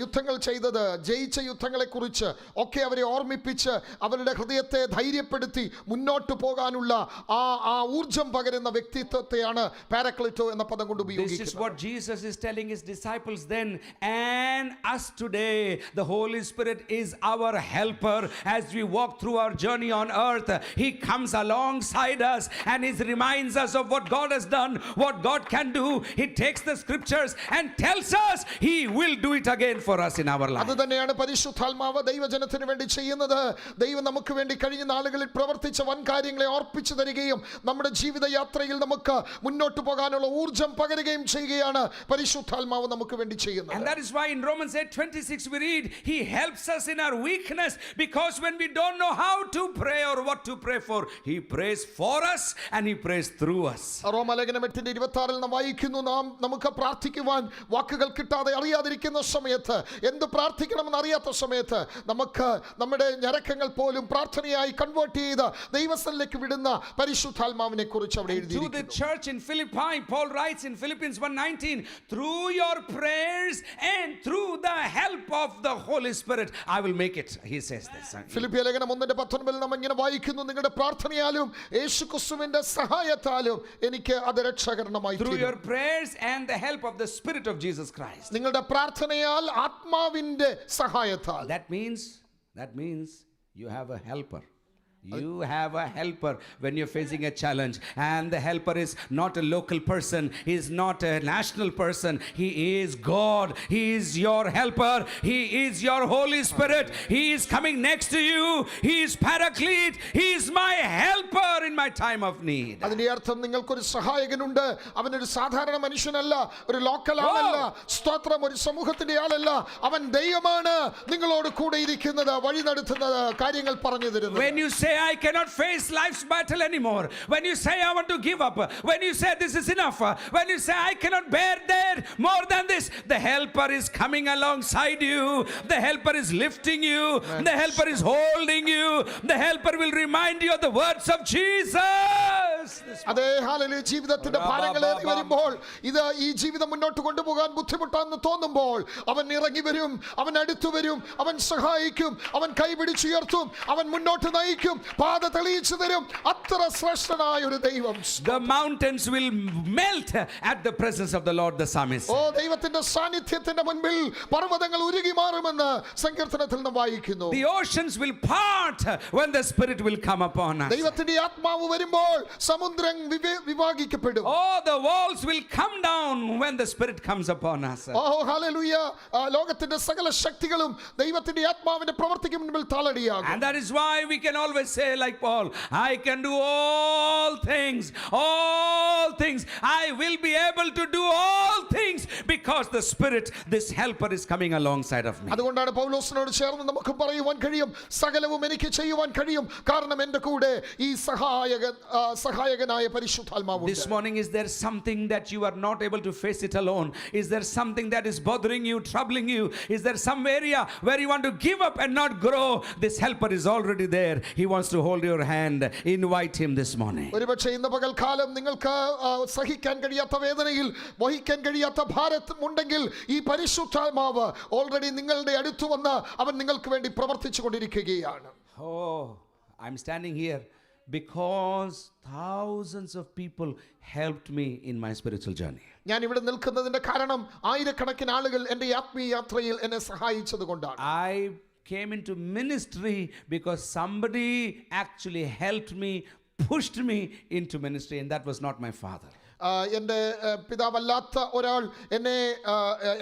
യുദ്ധങ്ങൾ ചെയ്തത് ജയിച്ച യുദ്ധങ്ങളെ കുറിച്ച് ഒക്കെ അവരെ ഓർമ്മിപ്പിച്ച് അവരുടെ ഹൃദയത്തെ ധൈര്യപ്പെടുത്തി മുന്നോട്ട് പോകാനുള്ള ആ ഊർജം പകരുന്ന വ്യക്തിത്വത്തെയാണ് പാരക്ലിറ്റോ എന്ന പദം കൊണ്ട് ഉപയോഗിക്കുന്നത്. This is what Jesus is telling his disciples then and us today. The Holy Spirit is our helper as we walk through our journey on earth. He comes alongside us and he reminds us of what God has done, what God can do. He takes the scriptures and tells us he will do it again for us in our life. അത് തന്നെയാണ് പരിശുദ്ധാത്മാവ് ദൈവജനത്തിന് വേണ്ടി ചെയ്യുന്നത്. ദൈവം നമുക്ക് വേണ്ടി കഴിഞ്ഞ നാളുകളിൽ പ്രവർത്തിച്ച വൻ കാര്യങ്ങളെ ഓർപ്പിച്ചു തരികയും നമ്മുടെ ജീവിതയാത്രയിൽ നമുക്ക് മുന്നോട്ട് പോകാനുള്ള ഊർജം പകരുകയും ചെയ്യുകയാണ് പരിശുദ്ധാത്മാവ് നമുക്ക് വേണ്ടി ചെയ്യുന്നത്. And that is why in Romans 8:26 we read, he helps us in our weakness, because when we don't know how to pray or what to pray for, he prays for us and he prays through us. റോമാലേഖനം 8:26 നാം വായിക്കുന്നു, നമുക്ക് പ്രാർത്ഥിക്കുവാൻ വാക്കുകൾ കിട്ടാതെ അറിയാതിരിക്കുന്ന സമയത്ത്, എന്ത് പ്രാർത്ഥിക്കണമെന്ന് അറിയാത്ത സമയത്ത് നമുക്ക് നമ്മുടെ ഞരക്കങ്ങൾ പോലും പ്രാർത്ഥനയായി കൺവേർട്ട് ചെയ്ത് ദൈവസന്നിധിയിലേക്ക് വിടുന്ന പരിശുദ്ധാത്മാവിനെ കുറിച്ച് അവിടെ എഴുതിയിരിക്കുന്നു. To the church in Philippi, Paul writes in Philippians 1:19, through your prayers and through the help of the Holy Spirit I will make it, he says this. ഫിലിപ്പിയ ലേഖനം 1:19 നാം ഇങ്ങനെ വായിക്കുന്നു, നിങ്ങളുടെ പ്രാർത്ഥനയാലും യേശുക്രിസ്തുവിന്റെ സഹായത്താലും എനിക്ക് അത് രക്ഷകരണമായി തീരും. Through your prayers and the help of the Spirit of Jesus Christ. നിങ്ങളുടെ പ്രാർത്ഥനയാൽ ആത്മാവിന്റെ സഹായത്താൽ. That means you have a helper. You have a helper when you're facing a challenge, and the helper is not a local person, he is not a national person, he is God. He is your helper, he is your Holy Spirit, he is coming next to you, he is Paraclete, he is my helper in my time of need. അതിന്റെ അർത്ഥം നിങ്ങൾക്കൊരു സഹായകനുണ്ട്. അവനൊരു സാധാരണ മനുഷ്യനല്ല, ഒരു local ആളല്ല, സ്തോത്രം, ഒരു സമൂഹത്തിന്റെ ആളല്ല, അവൻ ദൈവമാണ് നിങ്ങളോട് കൂടെ ഇരിക്കുന്നത്, വഴി നടത്തുന്നത്, കാര്യങ്ങൾ പറഞ്ഞു തരുന്നത്. When you say I cannot face life's battle anymore, when you say I want to give up, when you say this is enough, when you say I cannot bear there more than this, the helper is coming alongside you, the helper is lifting you, the helper is holding you, the helper will remind you of the words of Jesus. അതേ hallelujah. ജീവിതത്തിന്റെ ഭാരങ്ങളേറി വരുമ്പോൾ, ഇത് ഈ ജീവിതം മുന്നോട്ട് കൊണ്ടുപോകാൻ ബുദ്ധിമുട്ടാണെന്ന് തോന്നുമ്പോൾ അവൻ ഇറങ്ങി വരും, അവൻ അടുത്തു വരും, അവൻ സഹായിക്കും, അവൻ കൈപിടിച്ചുയർത്തും, അവൻ മുന്നോട്ട് നയിക്കും, പാത തെളിയിച്ചു തരും. അത്ര ശ്രേഷ്ഠനായ ഒരു ദൈവം. The mountains will melt at the presence of the Lord, the psalmist. ഓ, ദൈവത്തിന്റെ സാന്നിധ്യത്തിന്റെ മുൻപിൽ പർവ്വതങ്ങൾ ഉരുകി മാറുമെന്ന് സങ്കീർത്തനത്തിൽ നാം വായിക്കുന്നു. The oceans will part when the Spirit will come upon us. ദൈവത്തിന്റെ ആത്മാവ് വരുമ്പോൾ സമുദ്രം വിഭാഗിക്കപ്പെടും. Oh, the walls will come down when the Spirit comes upon us. Oh hallelujah. ലോകത്തിന്റെ സകല ശക്തികളും ദൈവത്തിന്റെ ആത്മാവിന്റെ പ്രവർത്തിക്ക് മുൻപിൽ താളടിയാകും. And that is why we can always say like Paul, I can do all things, I will be able to do all things because the Spirit, this helper, is coming alongside of me. അതുകൊണ്ടാണ് പൗലോസിനോട് ചേർന്ന് നമുക്ക് പറയുവാൻ കഴിയും, സകലവും എനിക്ക് ചെയ്യുവാൻ കഴിയും, കാരണം എൻ്റെ കൂടെ ഈ സഹായകനായ പരിശുദ്ധാത്മാവുണ്ട്. This morning, is there something that you are not able to face it alone? Is there something that is bothering you, troubling you? Is there some area where you want to give up and not grow? This helper is already there. He wants to hold your hand. Invite him this morning. ഒരുപക്ഷേ ഇന്ന് പകൽക്കാലം നിങ്ങൾക്ക് സഹിക്കാൻ കഴിയാത്ത വേദനയിൽ, വഹിക്കാൻ കഴിയാത്ത ഭാരം ഉണ്ടെങ്കിൽ ഈ പരിശുദ്ധാത്മാവ് ഓൾറെഡി നിങ്ങളുടെ അടുത്ത് വന്ന് അവൻ നിങ്ങൾക്ക് വേണ്ടി പ്രവർത്തിച്ചു കൊണ്ടിരിക്കുകയാണ്. Oh, I'm standing here because thousands of people helped me in my spiritual journey. ഞാൻ ഇവിടെ നിൽക്കുന്നതിന്റെ കാരണം ആയിരക്കണക്കിന് ആളുകൾ എൻ്റെ ആത്മീയ യാത്രയിൽ എന്നെ സഹായിച്ചത് കൊണ്ടാണ്. I came into ministry because somebody actually helped me, pushed me into ministry, and that was not my father. എൻ്റെ പിതാവല്ലാത്ത ഒരാൾ എന്നെ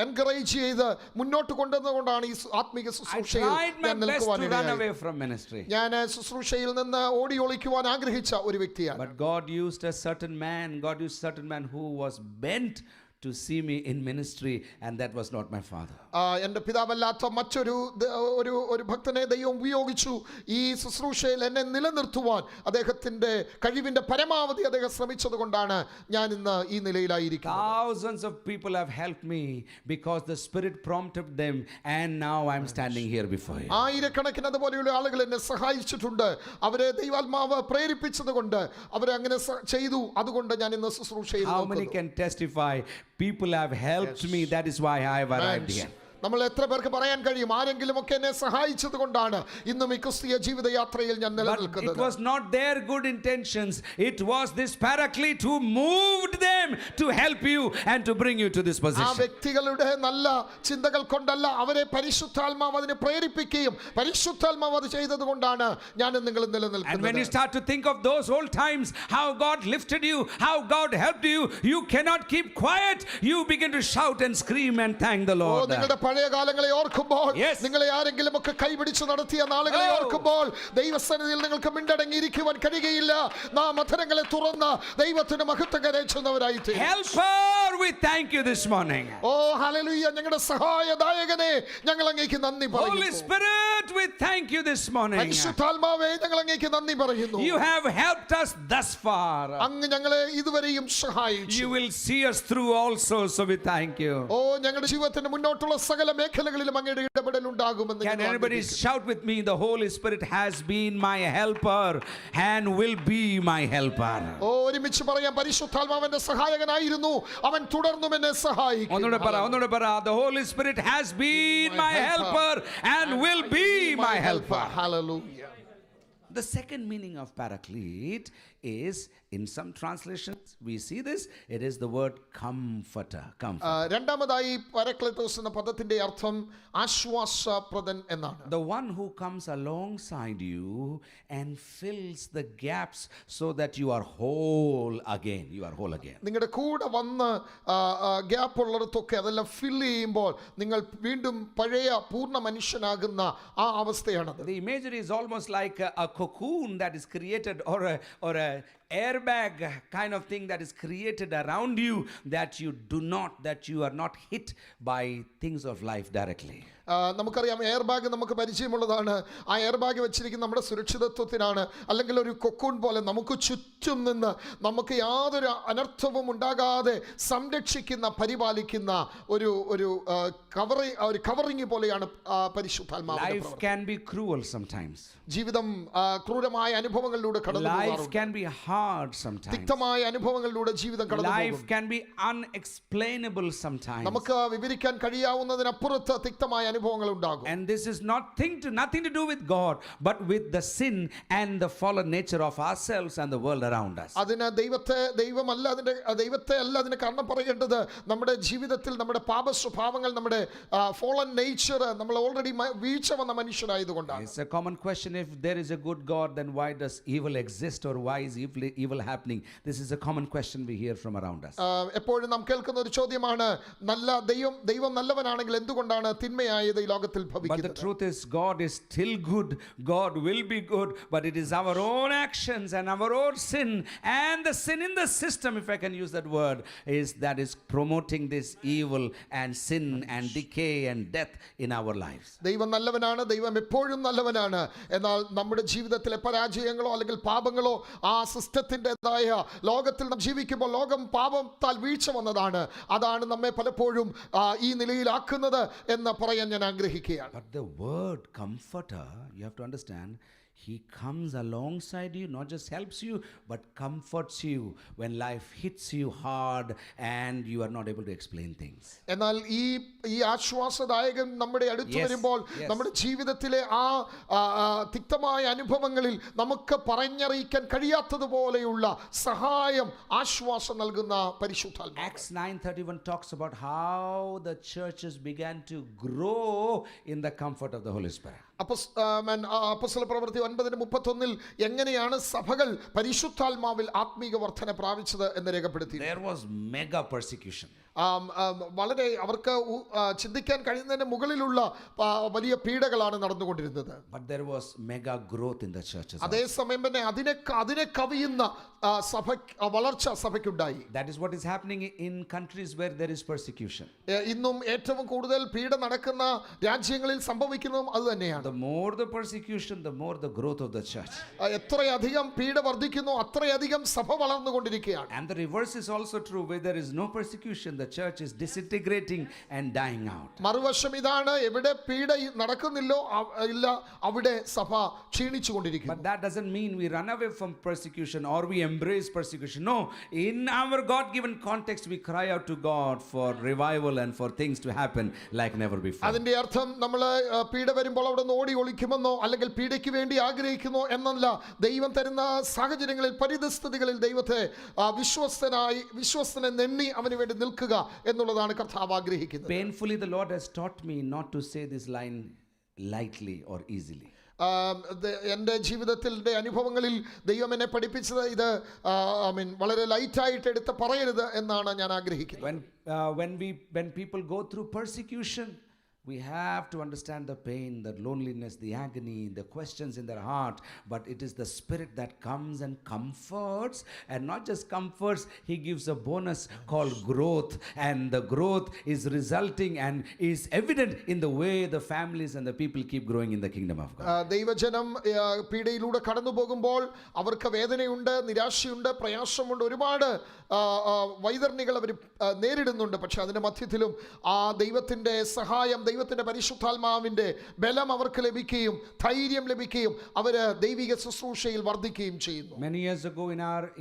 എൻകറേജ് ചെയ്ത് മുന്നോട്ട് കൊണ്ടുവന്നുകൊണ്ടാണ് ഈ ആത്മീക I ശുശ്രൂഷയിൽ tried my ഞാൻ best to നിൽക്കുവാൻ run ഇടയായത്. away from ministry. ഞാൻ ശുശ്രൂഷയിൽ നിന്ന് ഓടി ഒളിക്കുവാൻ ആഗ്രഹിച്ച ഒരു വ്യക്തിയാണ്. But God used a certain man who was bent to see me in ministry, and that was not my father. എൻ്റെ പിതാവല്ലാത്ത മറ്റൊരു ഒരു ഭക്തനെ ദൈവം ഉപയോഗിച്ചു ഈ ശുശ്രൂഷയിൽ എന്നെ നിലനിർത്തുവാൻ. അദ്ദേഹത്തിൻ്റെ കഴിവിൻ്റെ പരമാവധി അദ്ദേഹം ശ്രമിച്ചത് കൊണ്ടാണ് ഞാൻ ഇന്ന് ഈ നിലയിലായിരിക്കുന്നത്. Thousands of people have helped me because the Spirit prompted them, and now I'm standing here before you. ആയിരക്കണക്കിന് അതുപോലെയുള്ള ആളുകൾ എന്നെ സഹായിച്ചിട്ടുണ്ട്. അവരെ ദൈവാത്മാവ് പ്രേരിപ്പിച്ചത് കൊണ്ട് അവരെ അങ്ങനെ ചെയ്തു. അതുകൊണ്ട് ഞാൻ ഇന്ന് ശുശ്രൂഷയിൽ How many can testify? People have helped me. That is why I have arrived here. നമ്മൾ എത്ര പേർക്ക് പറയാൻ കഴിയും ആരെങ്കിലും ഒക്കെ എന്നെ സഹായിച്ചത് കൊണ്ടാണ് ഇന്നും ഈ ക്രിസ്തീയ ജീവിതയാത്രയിൽ ഞാൻ But നിലനിൽക്കുന്നത്. it was not their good intentions. It was this Paraclete who moved them to help you and to bring you to this ആ position. വ്യക്തികളുടെ നല്ല ചിന്തകൾ കൊണ്ടല്ല, അവരെ പരിശുദ്ധാത്മാവ് അതിനെ പ്രേരിപ്പിക്കുകയും പരിശുദ്ധാത്മാവ് അത് ചെയ്തത് കൊണ്ടാണ് ഞാൻ നിങ്ങൾ And when you നിലനിൽക്കുന്നത്. start to think of those old times, how God lifted you, how God helped you, you cannot keep quiet. You begin to shout and scream and thank the Lord. നിങ്ങളുടെ പഴയ കാലങ്ങളെ ഓർക്കുമ്പോൾ, Yes. നിങ്ങളെ ആരെങ്കിലും ഒക്കെ കൈപിടിച്ച് നടത്തിയ നാളുകളെ ഓർക്കുമ്പോൾ ദൈവസന്നിധിയിൽ നിങ്ങൾക്ക് മിണ്ടടങ്ങിയിരിക്കുവാൻ കഴിയുകയില്ല. നാം അധരങ്ങളെ തുറന്ന് ദൈവത്തിന് മഹത്വം കരേറ്റുന്നവരായി തീരും. Helper, we thank you this morning. Oh hallelujah, ഞങ്ങളുടെ സഹായദായകനെ ഞങ്ങൾ അങ്ങേക്ക് നന്ദി Holy പറയുന്നു. Spirit, we thank you this morning. പരിശുദ്ധാത്മാവേ, ഞങ്ങൾ അങ്ങേക്ക് നന്ദി പറയുന്നു. You have helped us thus far. അങ്ങ് ഞങ്ങളെ ഇതുവരെയും സഹായിച്ചു. You will see us through also, so we thank you. ഓ ഞങ്ങളുടെ ജീവിതത്തിന്റെ മുന്നോട്ടുള്ള സകല മേഖലകളിലും അങ്ങയുടെ ഇടപെടൽ ഉണ്ടാകുമെന്ന് Can ഞങ്ങൾ anybody ആഗ്രഹിക്കുന്നു. shout with me? The Holy Spirit has been my helper and will be my helper. ഓ ഒരുമിച്ച് പറയാം, പരിശുദ്ധാത്മാവന്റെ സഹായകനായിരുന്നു, അവൻ തുടർന്നും എന്നെ സഹായിക്കും. ഒന്നുകൂടെ പറ. The Holy Spirit has been my helper and will be my helper. Hallelujah. The second meaning of Paraclete is, in some translations we see this, it is the word comforter. രണ്ടാമതായി പാരക്ലേത്തോസ് എന്ന പദത്തിന്റെ അർത്ഥം ആശ്വാസപ്രദൻ എന്നാണ്. The one who comes alongside you and fills the gaps so that you are whole again. You are whole again. നിങ്ങളുടെ കൂടെ വന്ന് gap ഉള്ളിടത്തൊക്കെ അതെല്ലാം fill ചെയ്യുമ്പോൾ നിങ്ങൾ വീണ്ടും പഴയ പൂർണ്ണ മനുഷ്യനാകുന്ന ആ അവസ്ഥയാണത്. The imagery is almost like a cocoon that is created, or a airbag kind of thing that is created around you, that you are not hit by things of life directly. നമുക്കറിയാം, air bag നമുക്ക് പരിചയമുള്ളതാണ്. ആ air bag വെച്ചിരിക്കുന്ന നമ്മുടെ സുരക്ഷിതത്വത്തിനാണ്. അല്ലെങ്കിൽ ഒരു cocoon പോലെ നമുക്ക് ചുറ്റും നിന്ന് നമുക്ക് യാതൊരു അനർത്ഥവും ഉണ്ടാകാതെ സംരക്ഷിക്കുന്ന പരിപാലിക്കുന്ന ഒരു കവറിങ് പോലെയാണ് പരിശുദ്ധാത്മാവ്. Life can be cruel sometimes. ജീവിതം ക്രൂരമായ അനുഭവങ്ങളിലൂടെ കടന്നു Life പോകാറുണ്ട്. can be hard sometimes. തിക്തമായ അനുഭവങ്ങളിലൂടെ ജീവിതം കടന്നു Life പോകും. can be unexplainable sometimes. നമുക്ക് വിവരിക്കാൻ കഴിയാവുന്നതിനപ്പുറത്ത് തിക്തമായ അനുഭവങ്ങൾ ഉണ്ടാകും. And this is nothing to do with God, but with the sin and the fallen nature of ourselves and the world around us. അതിന് ദൈവത്തെ അല്ല അതിന് കാരണം പറയേണ്ടത്. നമ്മുടെ ജീവിതത്തിൽ നമ്മുടെ പാപ സ്വഭാവങ്ങൾ, നമ്മുടെ ഫോളൻ നേച്ചർ, നമ്മൾ ഓൾറെഡി വീഴ്ച വന്ന മനുഷ്യരായതുകൊണ്ടാണ്. It's a common question, if there is a good God, then why does evil exist, or why is evil happening? This is a common question we hear from around us. എപ്പോഴും നാം കേൾക്കുന്ന ഒരു ചോദ്യമാണ്, ദൈവം നല്ലവനാണെങ്കിൽ എന്തുകൊണ്ടാണ് തിന്മയായത് ഈ ലോകത്തിൽ But the ഭവിക്കുന്നത്? truth is, God is still good. God will be good, but it is our own actions and our own sin, and the sin in the system, if I can use that word, that is promoting this evil and sin and decay and death in our lives. ദൈവം നല്ലവനാണ്, ദൈവം എപ്പോഴും നല്ലവനാണ്. എന്നാൽ നമ്മുടെ ജീവിതത്തിലെ പരാജയങ്ങളോ അല്ലെങ്കിൽ പാപങ്ങളോ ആ സിസ്റ്റത്തിൻ്റെതായ ലോകത്തിൽ നാം ജീവിക്കുമ്പോൾ ലോകം പാപത്താൽ വീഴ്ച വന്നതാണ്. അതാണ് നമ്മെ പലപ്പോഴും ഈ നിലയിലാക്കുന്നത് എന്ന് പറയാൻ ഞാൻ ആഗ്രഹിക്കുകയാണ്. But the word comforter, you have to understand, he comes alongside you, not just helps you, but comforts you when life hits you hard and you are not able to explain things. എന്നാൽ ഈ ആശ്വാസദായകൻ നമ്മുടെ അടുത്ത് വരുമ്പോൾ നമ്മുടെ ജീവിതത്തിലെ ആ തിക്തമായ അനുഭവങ്ങളിൽ നമുക്ക് പറഞ്ഞറിയിക്കാൻ കഴിയാത്തതുപോലെയുള്ള സഹായം, ആശ്വാസം നൽകുന്ന പരിശുദ്ധാത്മാവ്. Acts 9:31 talks about how the churches began to grow in the comfort of the Holy Spirit. അപ്പോസ്തല പ്രവൃത്തി 9:31 എങ്ങനെയാണ് സഭകൾ പരിശുദ്ധാത്മാവിൽ ആത്മീക വർധന പ്രാപിച്ചത് എന്ന് രേഖപ്പെടുത്തി. There was mega persecution. വളരെ അവർക്ക് ചിന്തിക്കാൻ കഴിയുന്നതിന് മുകളിലുള്ള വലിയ പീഡകളാണ് നടന്നുകൊണ്ടിരുന്നത്. But there was mega growth in the churches. അതേസമയം തന്നെ അതിനെ കവിയുന്ന സഭ വളർച്ച സഭയ്ക്കുണ്ടായി. That is what is happening in countries where there is persecution. ഇന്നും ഏറ്റവും കൂടുതൽ പീഡ നടക്കുന്ന രാജ്യങ്ങളിൽ സംഭവിക്കുന്നതും അത് തന്നെയാണ്. The more the persecution, the more the growth of the church. എത്രയധികം പീഡ വർദ്ധിക്കുന്നു അത്രയധികം സഭ വളർന്നുകൊണ്ടിരിക്കുകയാണ്. And the reverse is also true. Where there is no persecution, the church is disintegrating and dying out. മറുവശം ഇതാണ്, എവിടെ പീഡ നടക്കുന്നില്ലോ ഇല്ല അവിടെ സഭ ക്ഷീണിച്ചുകൊണ്ടിരിക്കുന്നു. But that doesn't mean we run away from persecution or we embrace persecution. No, in our God-given context, we cry out to God for revival and for things to happen like never before. അതിന്റെ അർത്ഥം നമ്മൾ പീഡ വരുമ്പോൾ അവിടെ നിന്ന് ഓടി ഒളിക്കുമെന്നോ അല്ലെങ്കിൽ പീഡയ്ക്ക് വേണ്ടി ആഗ്രഹിക്കുന്നോ എന്നല്ല. ദൈവം തരുന്ന സാഹചര്യങ്ങളിൽ പരിതസ്ഥിതികളിൽ ദൈവത്തെ വിശ്വസ്തനെ നെണ്ണി അവന് വേണ്ടി നിൽക്കുക എന്നുള്ളതാണ് കർത്താവ് ആഗ്രഹിക്കുന്നത്. Painfully, the Lord has taught me not to say this line lightly or easily. എൻ്റെ ജീവിതത്തിൻ്റെ അനുഭവങ്ങളിൽ ദൈവം എന്നെ പഠിപ്പിച്ചത് ഇത് വളരെ ലൈറ്റായിട്ട് എടുത്ത് പറയരുത് എന്നാണ് ഞാൻ ആഗ്രഹിക്കുന്നത്. When people go through persecution, we have to understand the pain, the loneliness, the agony, the questions in their heart. But it is the Spirit that comes and comforts, and not just comforts, He gives a bonus called growth. And the growth is resulting and is evident in the way the families and the people keep growing in the kingdom of God. ദൈവജനം പീഡയിലൂടെ കടന്നു പോകുമ്പോൾ അവർക്ക് വേദനയുണ്ട്, നിരാശയുണ്ട്, പ്രയാസമുണ്ട്, ഒരുപാട് വൈതരണികൾ അവർ നേരിടുന്നുണ്ട്. പക്ഷെ അതിൻ്റെ മധ്യത്തിലും ആ ദൈവത്തിൻ്റെ സഹായം, ദൈവത്തിൻ്റെ പരിശുദ്ധാത്മാവിൻ്റെ ബലം അവർക്ക് ലഭിക്കുകയും ധൈര്യം ലഭിക്കുകയും അവർ ദൈവിക ശുശ്രൂഷയിൽ വർദ്ധിക്കുകയും ചെയ്യുന്നു. Many years ago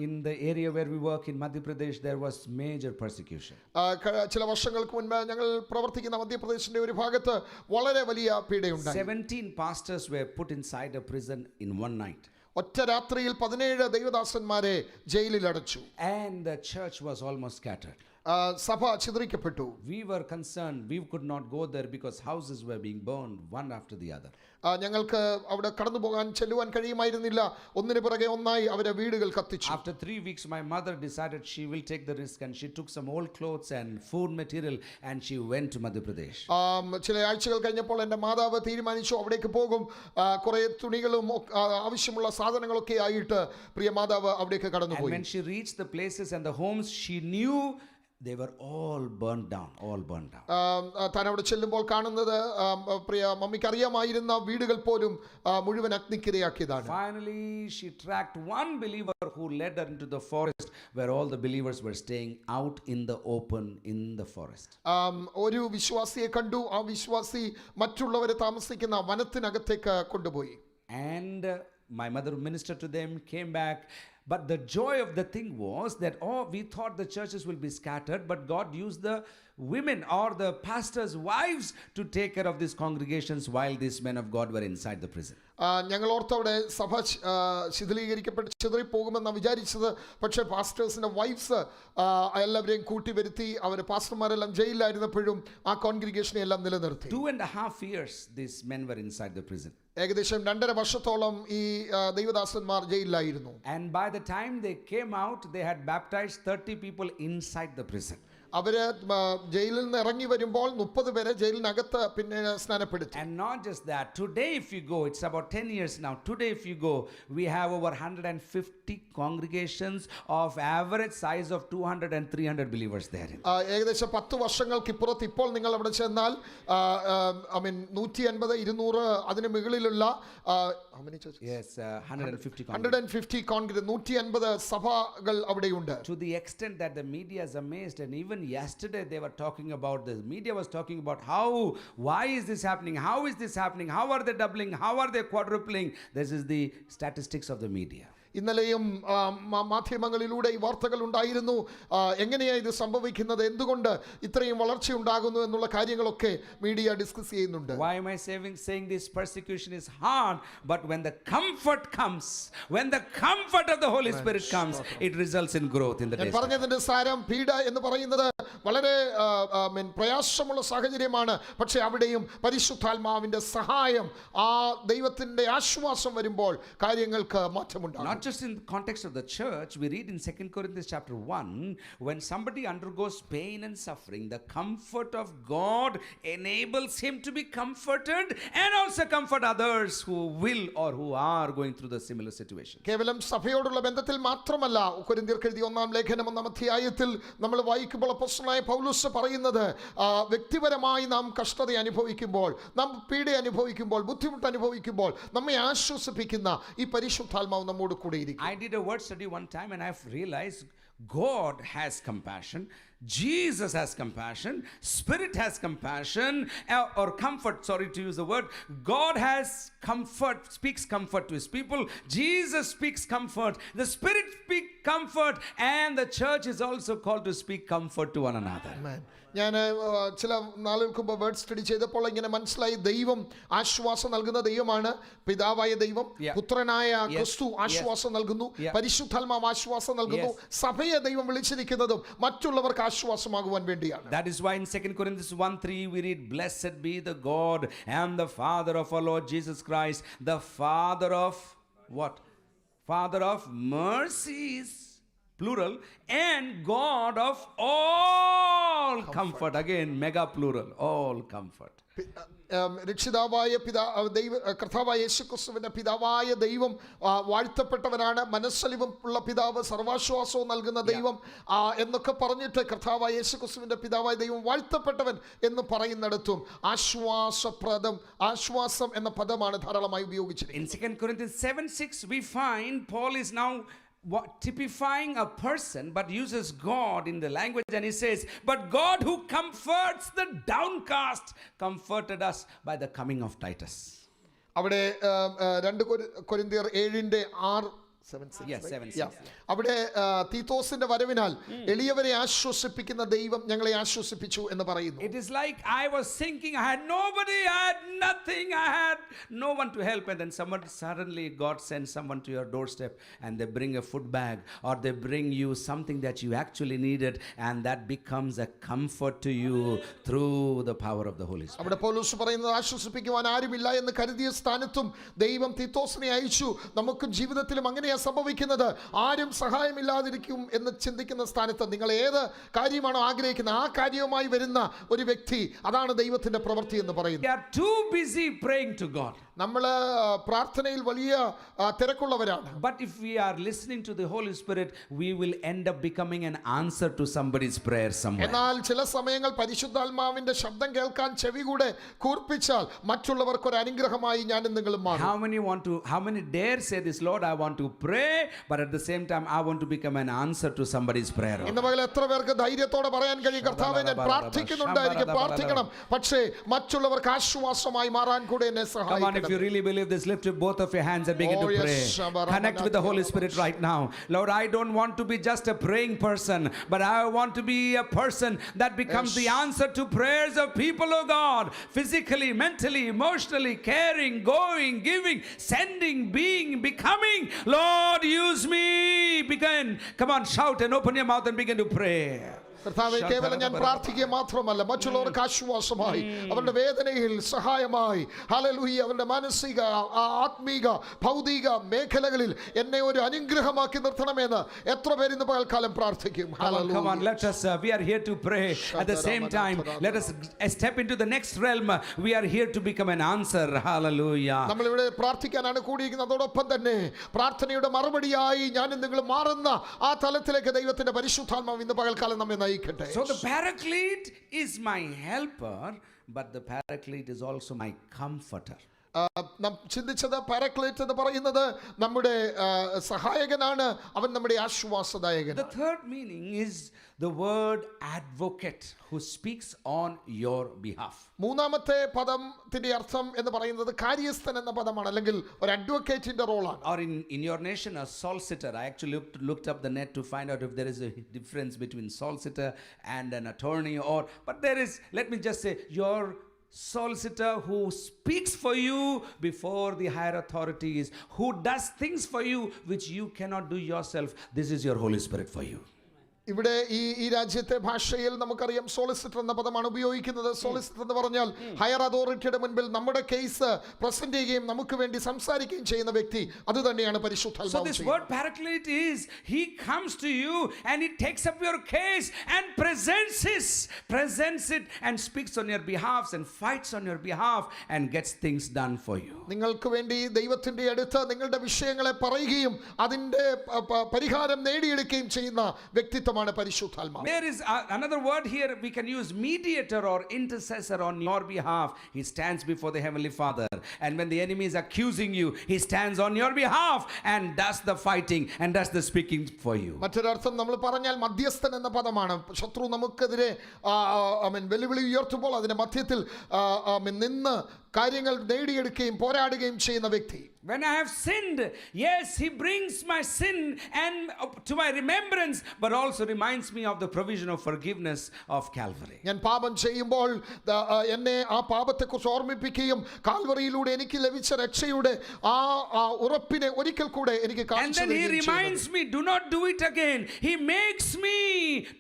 in the area where we work in Madhya Pradesh, there was major persecution. ചില വർഷങ്ങൾക്ക് മുൻപ് ഞങ്ങൾ പ്രവർത്തിക്കുന്ന മധ്യപ്രദേശിന്റെ ഒരു ഭാഗത്ത് വളരെ വലിയ പീഡയുണ്ടായി. 17 pastors were put inside a prison in one night. ഒറ്റ രാത്രിയിൽ 17 ദൈവദാസന്മാരെ ജയിലിൽ അടച്ചു. And the church was almost scattered. സഭ ചിതറിക്കപ്പെട്ടു. We were concerned. We could not go there because houses were being burned one after the other. ഞങ്ങൾക്ക് അവിടെ കടന്നു പോകാൻ ചെല്ലുവാൻ കഴിയുമായിരുന്നില്ല. ഒന്നിനു പുറകെ ഒന്നായി അവരെ വീടുകൾ കത്തിച്ചു. After 3 weeks, my mother decided she will take the risk, and she took some old clothes and food material and she went to Madhya Pradesh. ചില ആഴ്ചകൾ കഴിഞ്ഞപ്പോൾ എൻ്റെ മാതാവ് തീരുമാനിച്ചു അവിടേക്ക് പോകും. കുറെ തുണികളും ആവശ്യമുള്ള സാധനങ്ങളൊക്കെ ആയിട്ട് പ്രിയ മാതാവ് അവിടേക്ക് കടന്നുപോയി. And when she reached the places and the homes, she knew they were all burned down. താൻ അവിടെ ചെല്ലുമ്പോൾ കാണുന്നത് പ്രിയ മമ്മിക്ക് അറിയാമായിരുന്ന വീടുകൾ പോലും മുഴുവൻ അഗ്നിക്കിരയാക്കിയതാണ്. Finally, she tracked one believer who led her into the forest where all the believers were staying out in the open in the forest. ഒരു വിശ്വാസിയെ കണ്ടു. ആ വിശ്വാസി മറ്റുള്ളവരെ താമസിക്കുന്ന വനത്തിനകത്തേക്ക് കൊണ്ടുപോയി. And my mother ministered to them, came back. But the joy of the thing was that, we thought the churches will be scattered, but God used the women or the pastors' wives to take care of these congregations while these men of God were inside the prison. ഞങ്ങൾ ഓർത്തവിടെ സഭ ശിഥിലീകരിക്കപ്പെട്ട് ചിതറിപ്പോകുമെന്നാണ് വിചാരിച്ചത്. പക്ഷേ പാസ്റ്റേഴ്സിൻ്റെ wives എല്ലാവരെയും കൂട്ടി വരുത്തി അവർ പാസ്റ്റർമാരെല്ലാം ജയിലിലായിരുന്നപ്പോഴും ആ കോൺഗ്രിഗേഷനെ എല്ലാം നിലനിർത്തി. 2.5 years these men were inside the prison. ഏകദേശം 2.5 വർഷത്തോളം ഈ ദൈവദാസന്മാർ ജയിലിലായിരുന്നു. And by the time they came out, they had baptized 30 people inside the prison. അവര് ജയിലിൽ നിന്ന് ഇറങ്ങി വരുമ്പോൾ 30 പേരെ ജയിലിനകത്ത് പിന്നെ സ്നാനപ്പെടുത്തി. And not just that, today if you go, it's about 10 years now, today if you go, we have over 150 congregations of average size of 200 and 300 believers there. ഏകദേശം 10 വർഷങ്ങൾക്ക് ഇപ്പുറത്ത് ഇപ്പോൾ നിങ്ങൾ അവിടെ ചെന്നാൽ 150 200 അതിന് മുകളിലുള്ള 150 കോൺഗ്രിഗേഷൻ 150 സഭകൾ അവിടെയുണ്ട്. To the extent that the media is amazed, and even yesterday they were talking about, the media was talking about why is this happening, how is this happening, how are they doubling, how are they quadrupling. This is the statistics of the media. ഇന്നലെയും മാധ്യമങ്ങളിലൂടെ ഈ വാർത്തകൾ ഉണ്ടായിരുന്നു. എങ്ങനെയാണ് ഇത് സംഭവിക്കുന്നത്, എന്തുകൊണ്ട് ഇത്രയും വളർച്ച ഉണ്ടാകുന്നു എന്നുള്ള കാര്യങ്ങളൊക്കെ മീഡിയ ഡിസ്കസ് ചെയ്യുന്നുണ്ട്. Why am I saying this? Persecution is hard, but when the comfort comes, when the comfort of the Holy Spirit comes, it results in growth in the days. പറഞ്ഞതിന്റെ സാരം, പീഡ എന്ന് പറയുന്നത് വളരെ പ്രയാസമുള്ള സാഹചര്യമാണ്. പക്ഷേ അവിടെയും പരിശുദ്ധാത്മാവിൻ്റെ സഹായം, ആ ദൈവത്തിൻ്റെ ആശ്വാസം വരുമ്പോൾ കാര്യങ്ങൾക്ക് മാറ്റമുണ്ടാകും. Not just in the context of the church, we read in 2 Corinthians chapter 1, when somebody undergoes pain and suffering, the comfort of God enables him to be comforted and also comfort others who will or who are going through the similar situation. കേവലം സഭയോടുള്ള ബന്ധത്തിൽ മാത്രമല്ല, കൊരിന്ത്യർക്ക് എഴുതിയ 1-ാം ലേഖനം 1-ാം അധ്യായത്തിൽ നമ്മൾ വായിക്കുമ്പോൾ അപ്പോസ്തലനായ പൗലോസ് പറയുന്നത്, വ്യക്തിപരമായി നാം കഷ്ടത അനുഭവിക്കുമ്പോൾ, നാം പീഡ അനുഭവിക്കുമ്പോൾ, ബുദ്ധിമുട്ട് അനുഭവിക്കുമ്പോൾ നമ്മെ ആശ്വസിപ്പിക്കുന്ന ഈ പരിശുദ്ധാത്മാവ് നമ്മോട് കൂടെ ഇരിക്കും. I did a word study one time and I've realized God has compassion, Jesus has compassion, Spirit has compassion, or comfort, sorry to use the word. God has comfort, speaks comfort to his people. Jesus speaks comfort. The Spirit speaks comfort, and the church is also called to speak comfort to one another. Amen. ഞാൻ ചില നാളുകൾക്ക് മുമ്പ് word study ചെയ്തപ്പോൾ ഇങ്ങനെ മനസ്സിലായി, ദൈവം ആശ്വാസം നൽകുന്ന ദൈവമാണ്. പിതാവായ ദൈവം, പുത്രനായ ക്രിസ്തു ആശ്വാസം നൽകുന്നു, പരിശുദ്ധാത്മാവ് ആശ്വാസം നൽകുന്നു. സഭയെ ദൈവം വിളിച്ചിരിക്കുന്നതും മറ്റുള്ളവർക്ക് ആശ്വാസമാകുവാൻ വേണ്ടിയാണ്. That is why in 2 Corinthians 1:3 we read, blessed be the God and the Father of our Lord Jesus Christ, the Father of what? Father of mercies, plural, and God of all comfort. Again, mega plural, all comfort. രക്ഷിതാവായ കർത്താവായ യേശുക്രിസ്തുവിന്റെ പിതാവായ ദൈവം വാഴ്ത്തപ്പെട്ടവനാണ്. മനസ്സലിവുള്ള പിതാവ്, സർവാശ്വാസവും നൽകുന്ന ദൈവം എന്നൊക്കെ പറഞ്ഞിട്ട് കർത്താവായ യേശുക്രിസ്തുവിന്റെ പിതാവായ ദൈവം വാഴ്ത്തപ്പെട്ടവൻ എന്ന് പറയുന്നിടത്തും ആശ്വാസം എന്ന പദമാണ് ധാരാളമായി ഉപയോഗിച്ചിരിക്കുന്നത്. In 2 Corinthians 7:6 we find Paul is now typifying a person but uses God in the language, and he says, but God who comforts the downcast comforted us by the coming of Titus. അവിടെ 2 കൊരിന്ത്യർ 7:6 അവിടെ തീത്തോസിന്റെ വരവിനാൽ എളിയവരെ ആശ്വസിപ്പിക്കുന്ന ദൈവം ഞങ്ങളെ ആശ്വസിപ്പിച്ചു എന്ന് പറയുന്നു. It is like I was thinking I had nobody, I had nothing, I had no one to help, and then suddenly God sends someone to your doorstep and they bring a food bag or they bring you something that you actually needed, and that becomes a comfort to you through the power of the Holy Spirit. അവിടെ പൗലോസ് പറയുന്നത്, ആശ്വസിപ്പിക്കുവാൻ ആരുമില്ല എന്ന് കരുതിയ സ്ഥാനത്തും ദൈവം തീത്തോസിനെ അയച്ചു. നമുക്ക് ജീവിതത്തിലും അങ്ങനെയാ സംഭവിക്കുന്നത്. ആരും സഹായമില്ലാതിരിക്കും എന്ന് ചിന്തിക്കുന്ന സ്ഥാനത്ത് നിങ്ങൾ ഏത് കാര്യമാണോ ആഗ്രഹിക്കുന്നത് ആ കാര്യവുമായി വരുന്ന ഒരു വ്യക്തി, അതാണ് ദൈവത്തിന്റെ പ്രവൃത്തി എന്ന് പറയുന്നത്. We are too busy praying to God. നമ്മൾ പ്രാർത്ഥനയിൽ വലിയ തിരക്കുള്ളവരാണ്. But if we are listening to the Holy Spirit, we will end up becoming an answer to somebody's prayer somewhere. എന്നാൽ ചില സമയങ്ങൾ പരിശുദ്ധാത്മാവിന്റെ ശബ്ദം കേൾക്കാൻ ചെവി കൂടെ കൂർപ്പിച്ചാൽ മറ്റുള്ളവർക്ക് ഒരു അനുഗ്രഹമായി ഞാനും നിങ്ങളും മാറും. How many dare say this, Lord, I want to pray, but at the same time I want to become an answer to somebody's prayer. ഇന്ന് പകൽ എത്ര പേർക്ക് ധൈര്യത്തോടെ പറയാൻ കഴിയും, കർത്താവേ ഞാൻ പ്രാർത്ഥിക്കുന്നുണ്ടായിരിക്കും, പ്രാർത്ഥിക്കണം, പക്ഷേ മറ്റുള്ളവർക്ക് ആശ്വാസമായി മാറാൻ കൂടെ എന്നെ സഹായിക്കണം. If you really believe this, lift up both of your hands and begin to pray. Connect with the Holy Spirit right now. Lord, I don't want to be just a praying person, but I want to be a person that becomes the answer to prayers of people, oh God, physically, mentally, emotionally, caring, going, giving, sending, being, becoming. Lord, use me. Begin. Come on, shout and open your mouth and begin to pray. കർത്താവേ, കേവലം ഞാൻ പ്രാർത്ഥിക്കുക മാത്രമല്ല, മറ്റുള്ളവർക്ക് ആശ്വാസമായി, അവരുടെ വേദനയിൽ സഹായമായി, ഹല്ലേലൂയ, അവരുടെ മാനസിക, ആത്മീക, ഭൗതിക മേഖലകളിൽ എന്നെ ഒരു അനുഗ്രഹമാക്കി നിർത്തണമെന്ന് എത്ര പേര് ഇന്ന് പകൽക്കാലം പ്രാർത്ഥിക്കും. Come on, let us, we are here to pray. At the same time, let us step into the next realm. We are here to become an answer. Hallelujah. നമ്മളിവിടെ പ്രാർത്ഥിക്കാനാണ് കൂടിയിരിക്കുന്നത്. അതോടൊപ്പം തന്നെ പ്രാർത്ഥനയുടെ മറുപടിയായി ഞാനും നിങ്ങൾ മാറുന്ന ആ തലത്തിലേക്ക് ദൈവത്തിന്റെ പരിശുദ്ധാത്മാവ് ഇന്ന് പകൽക്കാലം നമ്മെ നയിക്കട്ടെ. So the Paraclete is my helper, but the Paraclete is also my comforter. നാം ചിന്തിച്ചത് പാരക്ലേറ്റ് എന്ന് പറയുന്നത് നമ്മുടെ സഹായകനാണ്, അവൻ നമ്മുടെ ആശ്വാസദായകൻ. The third meaning is the word advocate, who speaks on your behalf. മൂന്നാമത്തെ പദത്തിന്റെ അർത്ഥം എന്ന് പറയുന്നത് കാര്യസ്ഥൻ എന്ന പദമാണ്, അല്ലെങ്കിൽ ഒരു അഡ്വക്കേറ്റിന്റെ റോളാണ്. Or in your nation, a solicitor. I actually looked up the net to find out if there is a difference between solicitor and an attorney, but there is. Let me just say, your solicitor who speaks for you before the higher authorities, who does things for you which you cannot do yourself. This is your Holy Spirit for you. ഇവിടെ ഈ രാജ്യത്തെ ഭാഷയിൽ നമുക്കറിയാം solicitor എന്ന പദമാണ് ഉപയോഗിക്കുന്നത്. Solicitor എന്ന് പറഞ്ഞാൽ ഹയർ അതോറിറ്റിയുടെ മുൻപിൽ നമ്മുടെ കേസ് പ്രസന്റ് ചെയ്യുകയും നമുക്ക് വേണ്ടി സംസാരിക്കുകയും ചെയ്യുന്ന വ്യക്തി. അത് തന്നെയാണ് So പരിശുദ്ധാത്മാവ് this ചെയ്യുന്നത്. word paraclete is he comes to you and he takes up your case and presents it and speaks on your behalf and fights on your behalf and gets things done for you. നിങ്ങൾക്ക് വേണ്ടി ദൈവത്തിന്റെ അടുത്ത് നിങ്ങളുടെ വിഷയങ്ങളെ പറയുകയും അതിന്റെ പരിഹാരം നേടിയെടുക്കുകയും ചെയ്യുന്ന വ്യക്തിത്വമാണ് പരിശുദ്ധാത്മാവ്. There is another word here we can use, mediator or intercessor on your behalf. He stands before the Heavenly Father, and when the enemy is accusing you, he stands on your behalf and does the fighting and does the speaking for you. മറ്റൊരർത്ഥം നമ്മൾ പറഞ്ഞാൽ മധ്യസ്ഥൻ എന്ന പദമാണ്. ശത്രു നമുക്കെതിരെ വെല്ലുവിളി ഉയർത്തുമ്പോൾ അതിന്റെ മധ്യത്തിൽ നിന്ന് കാര്യങ്ങൾ നേടിയെടുക്കുകയും പോരാടുകയും ചെയ്യുന്ന വ്യക്തി. When I have sinned, yes, he brings my sin and to my remembrance, but also reminds me of the provision of forgiveness of Calvary. ഞാൻ പാപം ചെയ്യുമ്പോൾ എന്നെ ആ പാപത്തെക്കുറിച്ച് ഓർമ്മിപ്പിക്കുകയും കാൽവറിയിലൂടെ എനിക്ക് ലഭിച്ച രക്ഷയുടെ ആ ഉറപ്പിനെ ഒരിക്കൽ കൂടെ എനിക്ക് And then he reminds me, do not do it again. He makes me